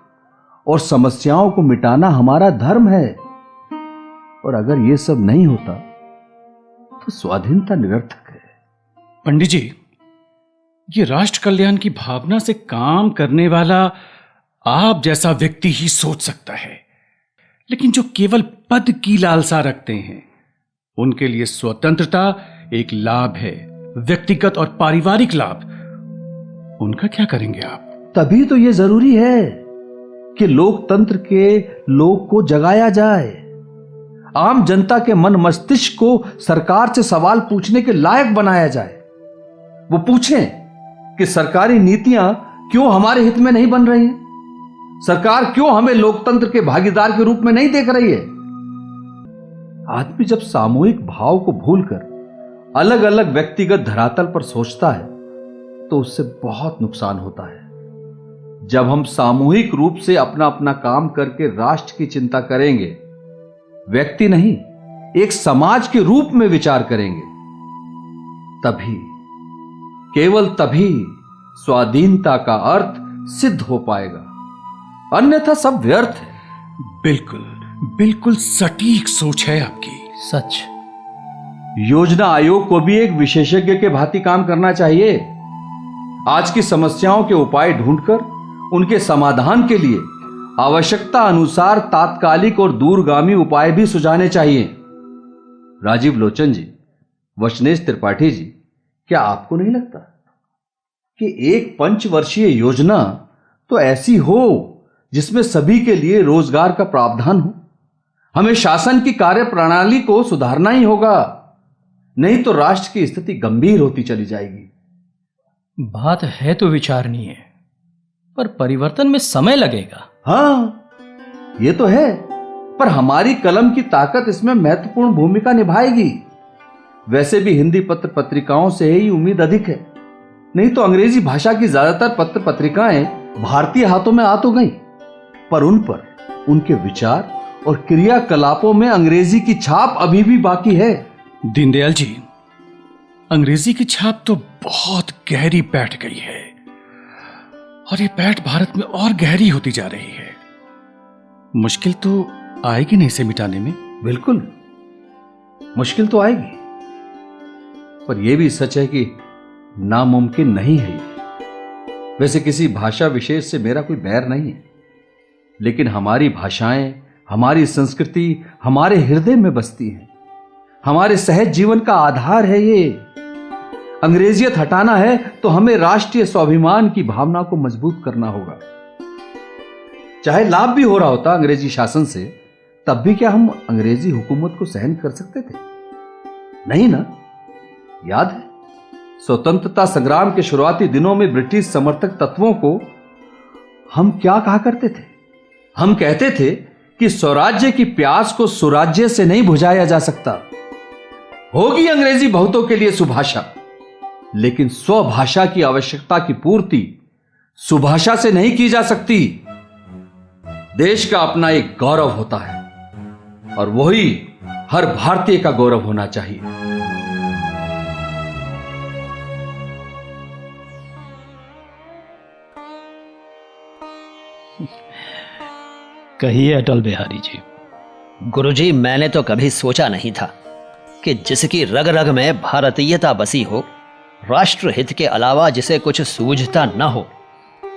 और समस्याओं को मिटाना हमारा धर्म है। और अगर यह सब नहीं होता तो स्वाधीनता निरर्थक है। पंडित जी, ये राष्ट्र कल्याण की भावना से काम करने वाला आप जैसा व्यक्ति ही सोच सकता है, लेकिन जो केवल पद की लालसा रखते हैं उनके लिए स्वतंत्रता एक लाभ है, व्यक्तिगत और पारिवारिक लाभ। उनका क्या करेंगे आप? तभी तो यह जरूरी है कि लोकतंत्र के लोग को जगाया जाए। आम जनता के मन मस्तिष्क को सरकार से सवाल पूछने के लायक बनाया जाए। वो पूछें कि सरकारी नीतियां क्यों हमारे हित में नहीं बन रही हैं? सरकार क्यों हमें लोकतंत्र के भागीदार के रूप में नहीं देख रही है? आदमी जब सामूहिक भाव को भूलकर अलग अलग व्यक्तिगत धरातल पर सोचता है तो उससे बहुत नुकसान होता है। जब हम सामूहिक रूप से अपना अपना काम करके राष्ट्र की चिंता करेंगे, व्यक्ति नहीं एक समाज के रूप में विचार करेंगे, तभी, केवल तभी स्वाधीनता का अर्थ सिद्ध हो पाएगा, अन्यथा सब व्यर्थ है। बिल्कुल बिल्कुल सटीक सोच है आपकी। सच। योजना आयोग को भी एक विशेषज्ञ के भांति काम करना चाहिए। आज की समस्याओं के उपाय ढूंढकर उनके समाधान के लिए आवश्यकता अनुसार तात्कालिक और दूरगामी उपाय भी सुझाने चाहिए। राजीव लोचन जी, वचनेश त्रिपाठी जी, क्या आपको नहीं लगता कि एक पंचवर्षीय योजना तो ऐसी हो जिसमें सभी के लिए रोजगार का प्रावधान हो? हमें शासन की कार्य प्रणाली को सुधारना ही होगा, नहीं तो राष्ट्र की स्थिति गंभीर होती चली जाएगी। बात है तो विचारणीय, पर परिवर्तन में समय लगेगा। हाँ, ये तो है, पर हमारी कलम की ताकत इसमें महत्वपूर्ण भूमिका निभाएगी। वैसे भी हिंदी पत्र पत्रिकाओं से ही उम्मीद अधिक है, नहीं तो अंग्रेजी भाषा की ज्यादातर पत्र पत्रिकाएं भारतीय हाथों में आ तो गई, पर उन पर उनके विचार और क्रियाकलापों में अंग्रेजी की छाप अभी भी बाकी है। दीनदयाल जी, अंग्रेजी की छाप तो बहुत गहरी बैठ गई है, और ये बैठ भारत में और गहरी होती जा रही है। मुश्किल तो आएगी नहीं इसे मिटाने में। बिल्कुल मुश्किल तो आएगी, पर यह भी सच है कि नामुमकिन नहीं है ये। वैसे किसी भाषा विशेष से मेरा कोई बैर नहीं है, लेकिन हमारी भाषाएं, हमारी संस्कृति हमारे हृदय में बसती हैं, हमारे सहज जीवन का आधार है ये। अंग्रेजियत हटाना है तो हमें राष्ट्रीय स्वाभिमान की भावना को मजबूत करना होगा। चाहे लाभ भी हो रहा होता अंग्रेजी शासन से, तब भी क्या हम अंग्रेजी हुकूमत को सहन कर सकते थे? नहीं ना। याद है स्वतंत्रता संग्राम के शुरुआती दिनों में ब्रिटिश समर्थक तत्वों को हम क्या कहा करते थे? हम कहते थे कि स्वराज्य की प्यास को सुराज्य से नहीं बुझाया जा सकता। होगी अंग्रेजी बहुतों के लिए सुभाषा, लेकिन स्वभाषा की आवश्यकता की पूर्ति सुभाषा से नहीं की जा सकती। देश का अपना एक गौरव होता है, और वही हर भारतीय का गौरव होना चाहिए। कहिए अटल बिहारी जी। गुरुजी, मैंने तो कभी सोचा नहीं था कि जिसकी रग रग में भारतीयता बसी हो, राष्ट्र हित के अलावा जिसे कुछ सूझता न हो,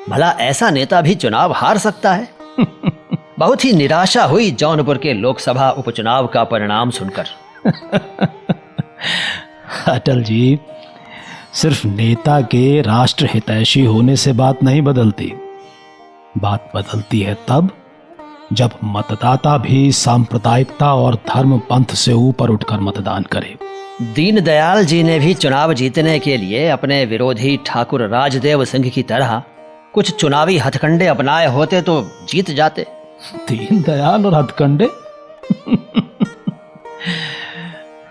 भला ऐसा नेता भी चुनाव हार सकता है। बहुत ही निराशा हुई जौनपुर के लोकसभा उपचुनाव का परिणाम सुनकर। अटल जी, सिर्फ नेता के राष्ट्र हितैषी होने से बात नहीं बदलती। बात बदलती है तब जब मतदाता भी सांप्रदायिकता और धर्म पंथ से ऊपर उठकर मतदान करे। दीनदयाल जी ने भी चुनाव जीतने के लिए अपने विरोधी ठाकुर राजदेव सिंह की तरह कुछ चुनावी हथकंडे अपनाए होते तो जीत जाते। दीनदयाल और हथकंडे?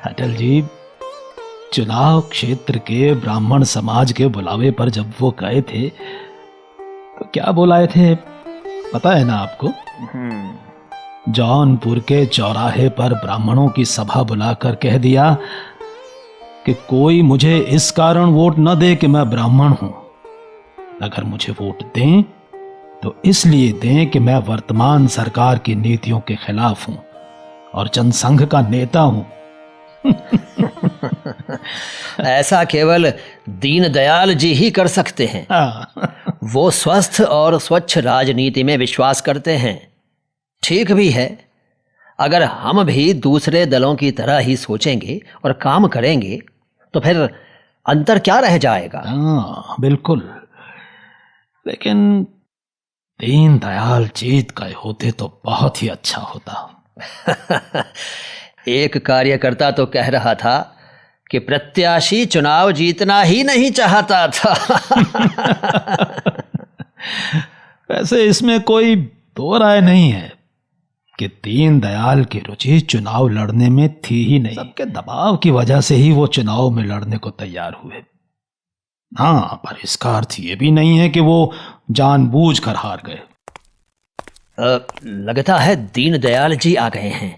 अटल जी, चुनाव क्षेत्र के ब्राह्मण समाज के बुलावे पर जब वो गए थे तो क्या बुलाए थे पता है ना आपको? जौनपुर के चौराहे पर ब्राह्मणों की सभा बुलाकर कह दिया कि कोई मुझे इस कारण वोट न दे कि मैं ब्राह्मण हूं, अगर मुझे वोट दें तो इसलिए दें कि मैं वर्तमान सरकार की नीतियों के खिलाफ हूं और जनसंघ का नेता हूं। ऐसा केवल दीनदयाल जी ही कर सकते हैं। वो स्वस्थ और स्वच्छ राजनीति में विश्वास करते हैं। ठीक भी है, अगर हम भी दूसरे दलों की तरह ही सोचेंगे और काम करेंगे तो फिर अंतर क्या रह जाएगा? हाँ बिल्कुल, लेकिन दीनदयाल जीत गए होते तो बहुत ही अच्छा होता। एक कार्यकर्ता तो कह रहा था कि प्रत्याशी चुनाव जीतना ही नहीं चाहता था। वैसे इसमें कोई दो राय नहीं है कि दीनदयाल की रुचि चुनाव लड़ने में थी ही नहीं। सबके दबाव की वजह से ही वो चुनाव में लड़ने को तैयार हुए। हाँ, पर इसका अर्थ ये भी नहीं है कि वो जानबूझकर हार गए। लगता है दीनदयाल जी आ गए हैं।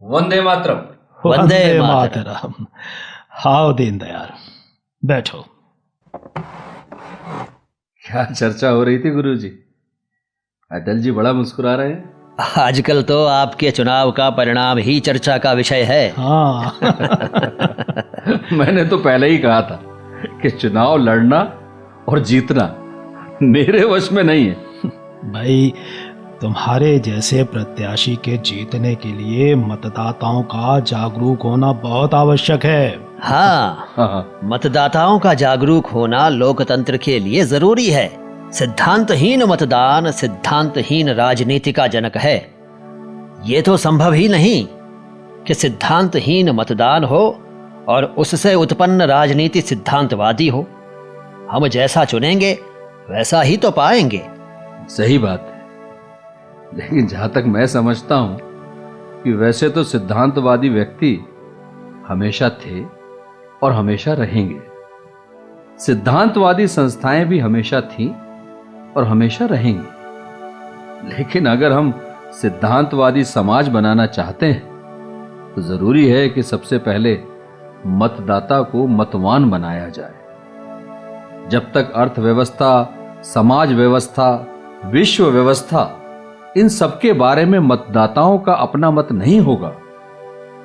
वंदे मातरम। वंदे मातरम। मातरम। आओ दीनदयाल, बैठो। क्या चर्चा हो रही थी गुरुजी? अटल जी बड़ा मुस्कुरा रहे हैं। आजकल तो आपके चुनाव का परिणाम ही चर्चा का विषय है। हाँ। मैंने तो पहले ही कहा था कि चुनाव लड़ना और जीतना मेरे वश में नहीं है। भाई, तुम्हारे जैसे प्रत्याशी के जीतने के लिए मतदाताओं का जागरूक होना बहुत आवश्यक है। हाँ, मतदाताओं का जागरूक होना लोकतंत्र के लिए जरूरी है। सिद्धांतहीन मतदान सिद्धांतहीन राजनीति का जनक है। ये तो संभव ही नहीं कि सिद्धांतहीन मतदान हो और उससे उत्पन्न राजनीति सिद्धांतवादी हो। हम जैसा चुनेंगे वैसा ही तो पाएंगे। सही बात है, लेकिन जहां तक मैं समझता हूं कि वैसे तो सिद्धांतवादी व्यक्ति हमेशा थे और हमेशा रहेंगे। सिद्धांतवादी संस्थाएं भी हमेशा थीं और हमेशा रहेंगी। लेकिन अगर हम सिद्धांतवादी समाज बनाना चाहते हैं तो जरूरी है कि सबसे पहले मतदाता को मतवान बनाया जाए। जब तक अर्थव्यवस्था, समाज व्यवस्था, विश्व व्यवस्था, इन सबके बारे में मतदाताओं का अपना मत नहीं होगा,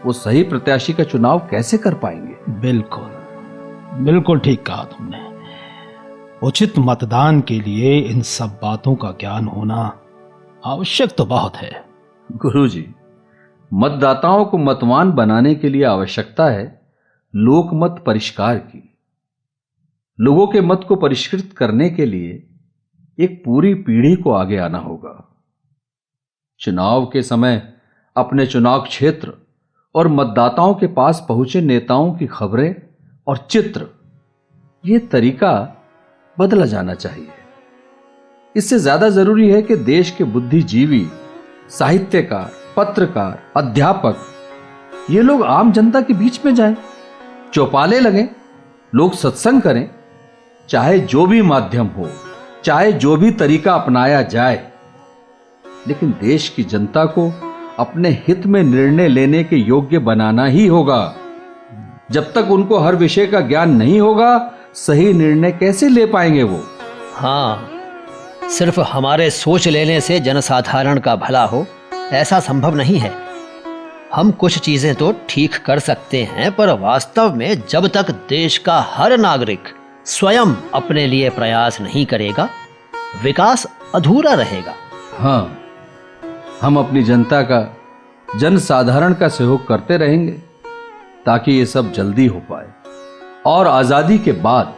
वो सही प्रत्याशी का चुनाव कैसे कर पाएंगे? बिल्कुल बिल्कुल ठीक कहा तुमने। उचित मतदान के लिए इन सब बातों का ज्ञान होना आवश्यक तो बहुत है। गुरुजी, मतदाताओं को मतवान बनाने के लिए आवश्यकता है लोकमत परिष्कार की। लोगों के मत को परिष्कृत करने के लिए एक पूरी पीढ़ी को आगे आना होगा। चुनाव के समय अपने चुनाव क्षेत्र और मतदाताओं के पास पहुंचे नेताओं की खबरें और चित्र, यह तरीका बदला जाना चाहिए। इससे ज्यादा जरूरी है कि देश के बुद्धिजीवी, साहित्यकार, पत्रकार, अध्यापक, ये लोग आम जनता के बीच में जाएं, चौपाले लगें, लोग सत्संग करें। चाहे जो भी माध्यम हो, चाहे जो भी तरीका अपनाया जाए, लेकिन देश की जनता को अपने हित में निर्णय लेने के योग्य बनाना ही होगा। जब तक उनको हर विषय का ज्ञान नहीं होगा, सही निर्णय कैसे ले पाएंगे वो? हाँ, सिर्फ हमारे सोच लेने से जनसाधारण का भला हो ऐसा संभव नहीं है। हम कुछ चीजें तो ठीक कर सकते हैं, पर वास्तव में जब तक देश का हर नागरिक स्वयं अपने लिए प्रयास नहीं करेगा, विकास अधूरा रहेगा। हाँ, हम अपनी जनता का, जनसाधारण का सहयोग करते रहेंगे ताकि ये सब जल्दी हो पाए और आजादी के बाद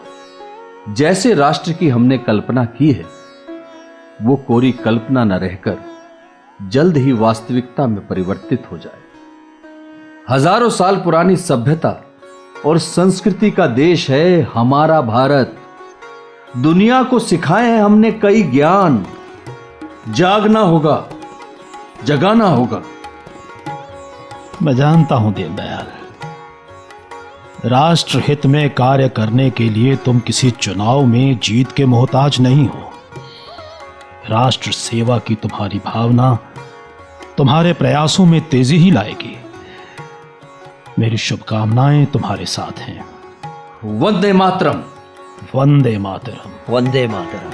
जैसे राष्ट्र की हमने कल्पना की है, वो कोरी कल्पना न रहकर जल्द ही वास्तविकता में परिवर्तित हो जाए। हजारों साल पुरानी सभ्यता और संस्कृति का देश है हमारा भारत। दुनिया को सिखाए हैं हमने कई ज्ञान। जागना होगा, जगाना होगा। मैं जानता हूं दीनदयाल, राष्ट्र हित में कार्य करने के लिए तुम किसी चुनाव में जीत के मोहताज नहीं हो। राष्ट्र सेवा की तुम्हारी भावना तुम्हारे प्रयासों में तेजी ही लाएगी। मेरी शुभकामनाएं तुम्हारे साथ हैं। वंदे मातरम। वंदे मातरम। वंदे मातरम।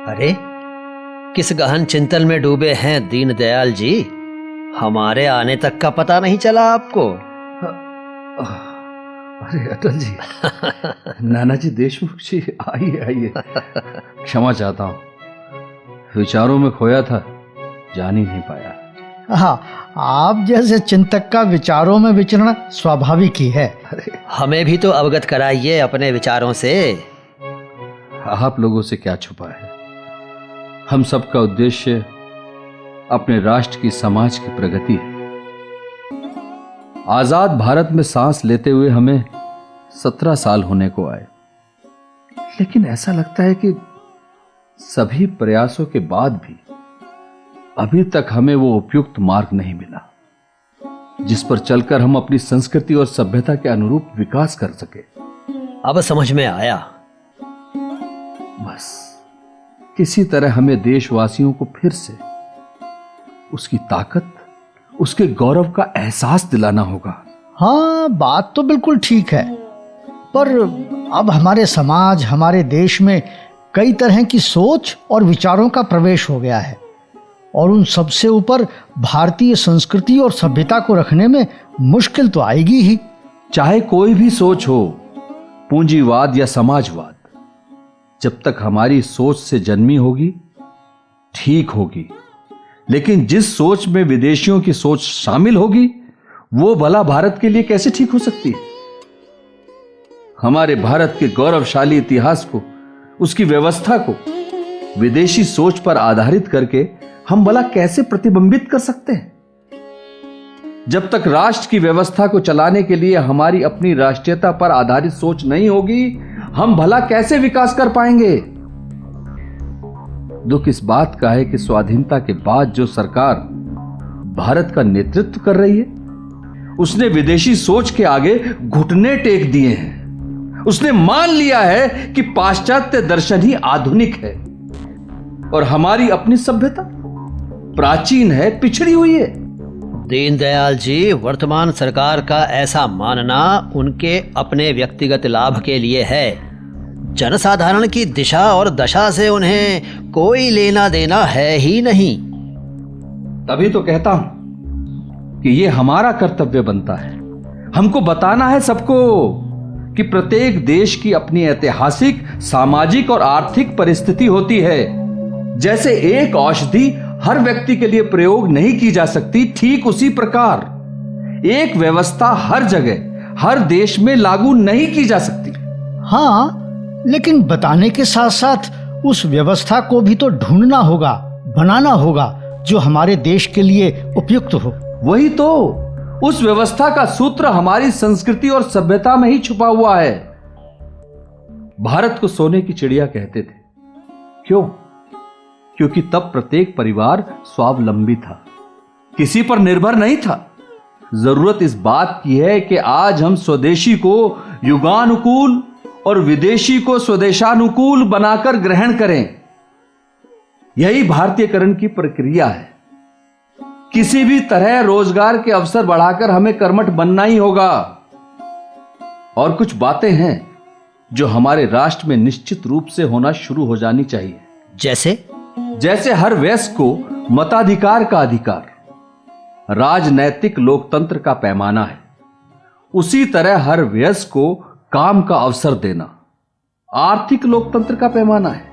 अरे, किस गहन चिंतन में डूबे हैं दीनदयाल जी? हमारे आने तक का पता नहीं चला आपको? अरे अटल जी, नानाजी देशमुख जी, आइए आइए। क्षमा चाहता हूं, विचारों में खोया था, जान ही नहीं पाया। हाँ, आप जैसे चिंतक का विचारों में विचरना स्वाभाविक ही है। हमें भी तो अवगत कराइए अपने विचारों से। आप लोगों से क्या छुपा है? हम सबका उद्देश्य अपने राष्ट्र की, समाज की प्रगति है। आजाद भारत में सांस लेते हुए हमें 17 साल होने को आए, लेकिन ऐसा लगता है कि सभी प्रयासों के बाद भी अभी तक हमें वो उपयुक्त मार्ग नहीं मिला जिस पर चलकर हम अपनी संस्कृति और सभ्यता के अनुरूप विकास कर सके। अब समझ में आया। बस किसी तरह हमें देशवासियों को फिर से उसकी ताकत, उसके गौरव का एहसास दिलाना होगा। हाँ, बात तो बिल्कुल ठीक है, पर अब हमारे समाज, हमारे देश में कई तरह की सोच और विचारों का प्रवेश हो गया है, और उन सबसे ऊपर भारतीय संस्कृति और सभ्यता को रखने में मुश्किल तो आएगी ही। चाहे कोई भी सोच हो, पूंजीवाद या समाजवाद, जब तक हमारी सोच से जन्मी होगी ठीक होगी, लेकिन जिस सोच में विदेशियों की सोच शामिल होगी वो भला भारत के लिए कैसे ठीक हो सकती है? हमारे भारत के गौरवशाली इतिहास को, उसकी व्यवस्था को विदेशी सोच पर आधारित करके हम भला कैसे प्रतिबिंबित कर सकते हैं? जब तक राष्ट्र की व्यवस्था को चलाने के लिए हमारी अपनी राष्ट्रीयता पर आधारित सोच नहीं होगी, हम भला कैसे विकास कर पाएंगे? दुख इस बात का है कि स्वाधीनता के बाद जो सरकार भारत का नेतृत्व कर रही है, उसने विदेशी सोच के आगे घुटने टेक दिए हैं। उसने मान लिया है कि पाश्चात्य दर्शन ही आधुनिक है और हमारी अपनी सभ्यता प्राचीन है, पिछड़ी हुई है। दीनदयाल जी, वर्तमान सरकार का ऐसा मानना उनके अपने व्यक्तिगत लाभ के लिए है। जनसाधारण की दिशा और दशा से उन्हें कोई लेना देना है ही नहीं। तभी तो कहता हूं कि यह हमारा कर्तव्य बनता है। हमको बताना है सबको कि प्रत्येक देश की अपनी ऐतिहासिक, सामाजिक और आर्थिक परिस्थिति होती है। जैसे एक औषधि हर व्यक्ति के लिए प्रयोग नहीं की जा सकती, ठीक उसी प्रकार एक व्यवस्था हर जगह, हर देश में लागू नहीं की जा सकती। हाँ, लेकिन बताने के साथ साथ उस व्यवस्था को भी तो ढूंढना होगा, बनाना होगा जो हमारे देश के लिए उपयुक्त हो। वही तो, उस व्यवस्था का सूत्र हमारी संस्कृति और सभ्यता में ही छुपा हुआ है। भारत को सोने की चिड़िया कहते थे। क्यों? क्योंकि तब प्रत्येक परिवार स्वावलंबी था, किसी पर निर्भर नहीं था। जरूरत इस बात की है कि आज हम स्वदेशी को युगानुकूल और विदेशी को स्वदेशानुकूल बनाकर ग्रहण करें। यही भारतीयकरण की प्रक्रिया है। किसी भी तरह रोजगार के अवसर बढ़ाकर हमें कर्मठ बनना ही होगा। और कुछ बातें हैं जो हमारे राष्ट्र में निश्चित रूप से होना शुरू हो जानी चाहिए। जैसे हर वयस्क को मताधिकार का अधिकार राजनैतिक लोकतंत्र का पैमाना है, उसी तरह हर वयस्क को काम का अवसर देना आर्थिक लोकतंत्र का पैमाना है।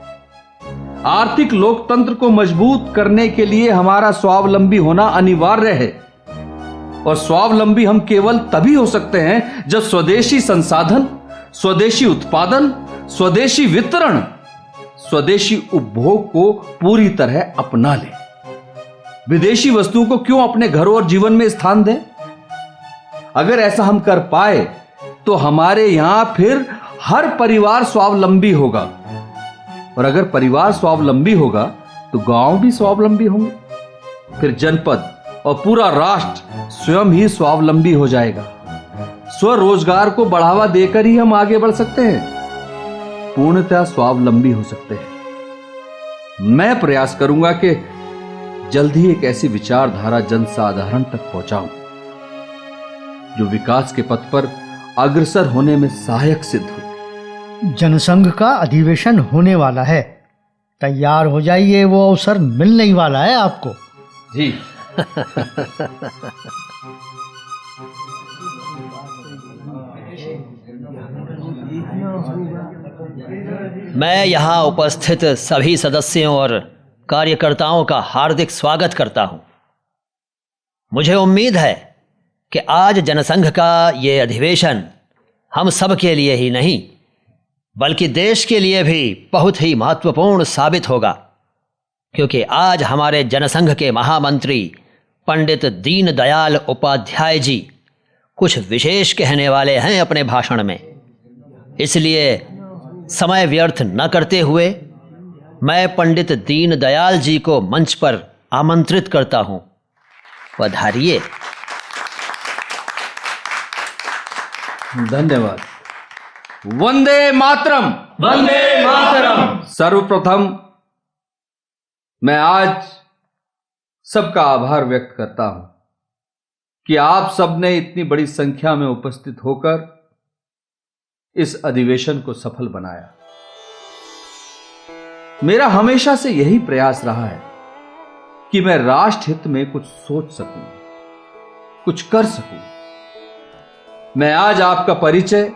आर्थिक लोकतंत्र को मजबूत करने के लिए हमारा स्वावलंबी होना अनिवार्य है, और स्वावलंबी हम केवल तभी हो सकते हैं जब स्वदेशी संसाधन, स्वदेशी उत्पादन, स्वदेशी वितरण, स्वदेशी उपभोग को पूरी तरह अपना लें। विदेशी वस्तुओं को क्यों अपने घरों और जीवन में स्थान दें? अगर ऐसा हम कर पाए तो हमारे यहां फिर हर परिवार स्वावलंबी होगा, और अगर परिवार स्वावलंबी होगा तो गांव भी स्वावलंबी होंगे, फिर जनपद और पूरा राष्ट्र स्वयं ही स्वावलंबी हो जाएगा। स्वरोजगार को बढ़ावा देकर ही हम आगे बढ़ सकते हैं, पूर्णतः स्वावलंबी हो सकते हैं। मैं प्रयास करूंगा कि जल्द ही एक ऐसी विचारधारा जनसाधारण तक पहुंचाऊं जो विकास के पथ पर अग्रसर होने में सहायक सिद्ध हो। जनसंघ का अधिवेशन होने वाला है, तैयार हो जाइए, वो अवसर मिलने ही वाला है आपको। जी। मैं यहाँ उपस्थित सभी सदस्यों और कार्यकर्ताओं का हार्दिक स्वागत करता हूँ। मुझे उम्मीद है कि आज जनसंघ का ये अधिवेशन हम सब के लिए ही नहीं बल्कि देश के लिए भी बहुत ही महत्वपूर्ण साबित होगा, क्योंकि आज हमारे जनसंघ के महामंत्री पंडित दीनदयाल उपाध्याय जी कुछ विशेष कहने वाले हैं अपने भाषण में। इसलिए समय व्यर्थ न करते हुए मैं पंडित दीनदयाल जी को मंच पर आमंत्रित करता हूं। पधारिए। धन्यवाद। वंदे मातरम। वंदे मातरम। सर्वप्रथम मैं आज सबका आभार व्यक्त करता हूं कि आप सबने इतनी बड़ी संख्या में उपस्थित होकर इस अधिवेशन को सफल बनाया। मेरा हमेशा से यही प्रयास रहा है कि मैं राष्ट्र हित में कुछ सोच सकूं, कुछ कर सकूं। मैं आज आपका परिचय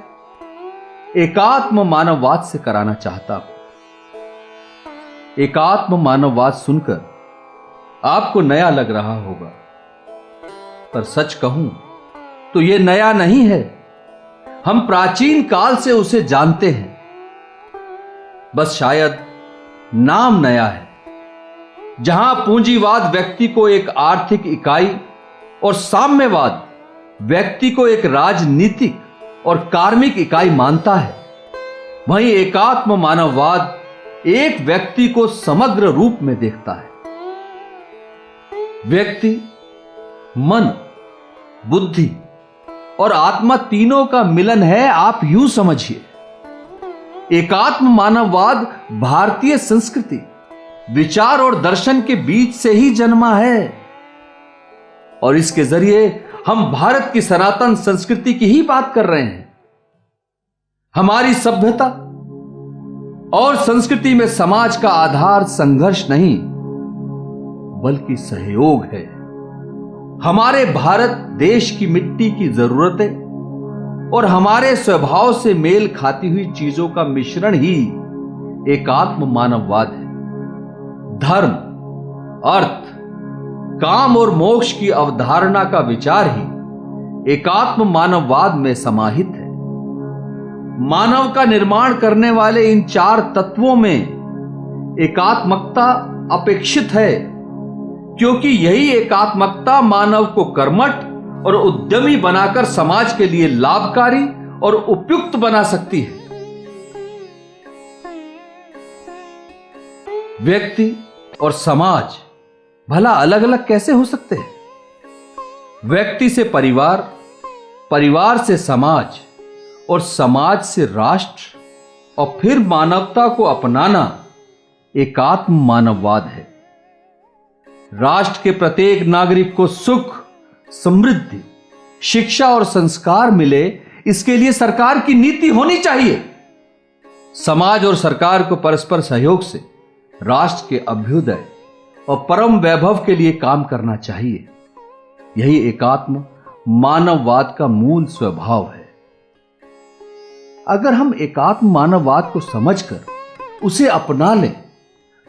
एकात्म मानववाद से कराना चाहता हूं। एकात्म मानववाद सुनकर आपको नया लग रहा होगा, पर सच कहूं तो यह नया नहीं है। हम प्राचीन काल से उसे जानते हैं, बस शायद नाम नया है। जहां पूंजीवाद व्यक्ति को एक आर्थिक इकाई और साम्यवाद व्यक्ति को एक राजनीतिक और कार्मिक इकाई मानता है, वहीं एकात्म मानववाद एक व्यक्ति को समग्र रूप में देखता है। व्यक्ति मन, बुद्धि और आत्मा तीनों का मिलन है, आप यूं समझिए। एकात्म मानववाद भारतीय संस्कृति, विचार और दर्शन के बीच से ही जन्मा है और इसके जरिए हम भारत की सनातन संस्कृति की ही बात कर रहे हैं। हमारी सभ्यता और संस्कृति में समाज का आधार संघर्ष नहीं बल्कि सहयोग है। हमारे भारत देश की मिट्टी की जरूरतें और हमारे स्वभाव से मेल खाती हुई चीजों का मिश्रण ही एकात्म मानववाद है। धर्म, अर्थ, काम और मोक्ष की अवधारणा का विचार ही एकात्म मानववाद में समाहित है। मानव का निर्माण करने वाले इन चार तत्वों में एकात्मकता अपेक्षित है, क्योंकि यही एकात्मकता मानव को कर्मठ और उद्यमी बनाकर समाज के लिए लाभकारी और उपयुक्त बना सकती है। व्यक्ति और समाज भला अलग अलग कैसे हो सकते हैं? व्यक्ति से परिवार, परिवार से समाज और समाज से राष्ट्र और फिर मानवता को अपनाना एकात्म मानववाद है। राष्ट्र के प्रत्येक नागरिक को सुख, समृद्धि, शिक्षा और संस्कार मिले, इसके लिए सरकार की नीति होनी चाहिए। समाज और सरकार को परस्पर सहयोग से राष्ट्र के अभ्युदय और परम वैभव के लिए काम करना चाहिए। यही एकात्म मानववाद का मूल स्वभाव है। अगर हम एकात्म मानववाद को समझकर उसे अपना लें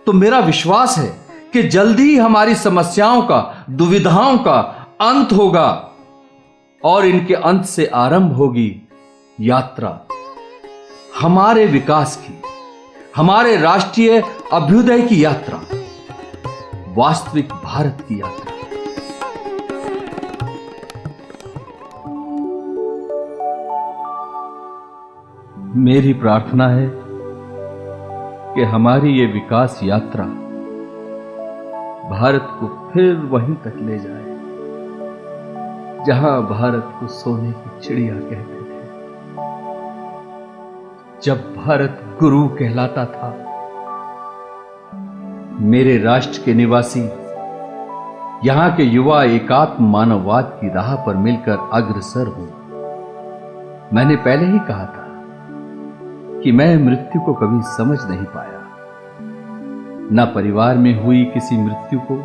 तो मेरा विश्वास है कि जल्दी ही हमारी समस्याओं का, दुविधाओं का अंत होगा और इनके अंत से आरंभ होगी यात्रा हमारे विकास की, हमारे राष्ट्रीय अभ्युदय की यात्रा, वास्तविक भारत की यात्रा। मेरी प्रार्थना है कि हमारी ये विकास यात्रा भारत को फिर वहीं तक ले जाए जहां भारत को सोने की चिड़िया कहते थे, जब भारत गुरु कहलाता था। मेरे राष्ट्र के निवासी, यहां के युवा एकात्म मानववाद की राह पर मिलकर अग्रसर हों। मैंने पहले ही कहा था कि मैं मृत्यु को कभी समझ नहीं पाया, ना परिवार में हुई किसी मृत्यु को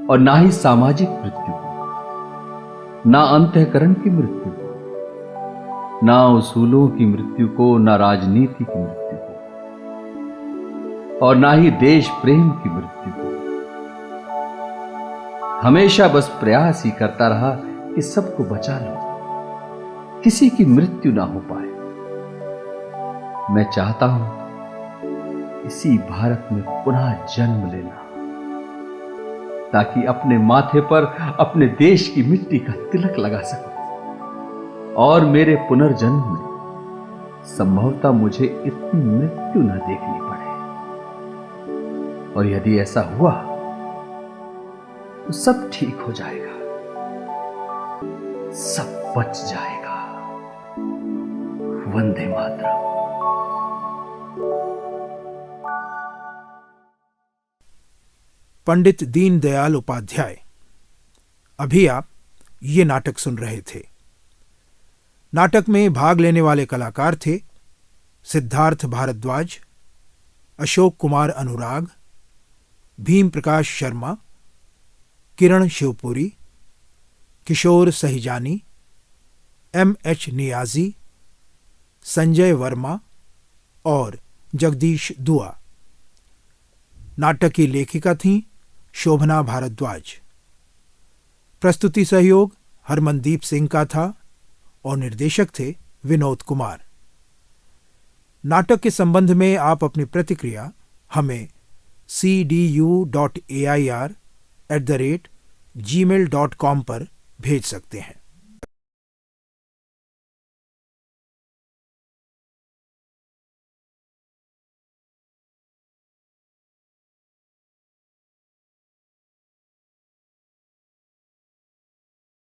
और ना ही सामाजिक मृत्यु को, ना अंतःकरण की मृत्यु को, ना उसूलों की मृत्यु को, ना राजनीति की मृत्यु को और ना ही देश प्रेम की मृत्यु को। हमेशा बस प्रयास ही करता रहा कि सबको बचा लो, किसी की मृत्यु ना हो पाए। मैं चाहता हूं इसी भारत में पुनः जन्म लेना, ताकि अपने माथे पर अपने देश की मिट्टी का तिलक लगा सकूं और मेरे पुनर्जन्म में संभवतः मुझे इतनी मृत्यु न देखनी पड़े। और यदि ऐसा हुआ तो सब ठीक हो जाएगा, सब बच जाएगा। वंदे मातरम। पंडित दीनदयाल उपाध्याय। अभी आप ये नाटक सुन रहे थे। नाटक में भाग लेने वाले कलाकार थे सिद्धार्थ भारद्वाज, अशोक कुमार अनुराग, भीम प्रकाश शर्मा, किरण शिवपुरी, किशोर सहिजानी, M.H. नियाजी, संजय वर्मा और जगदीश दुआ। नाटक की लेखिका थीं शोभना भारद्वाज। प्रस्तुति सहयोग हरमनदीप सिंह का था और निर्देशक थे विनोद कुमार। नाटक के संबंध में आप अपनी प्रतिक्रिया हमें cdu.air@gmail.com पर भेज सकते हैं।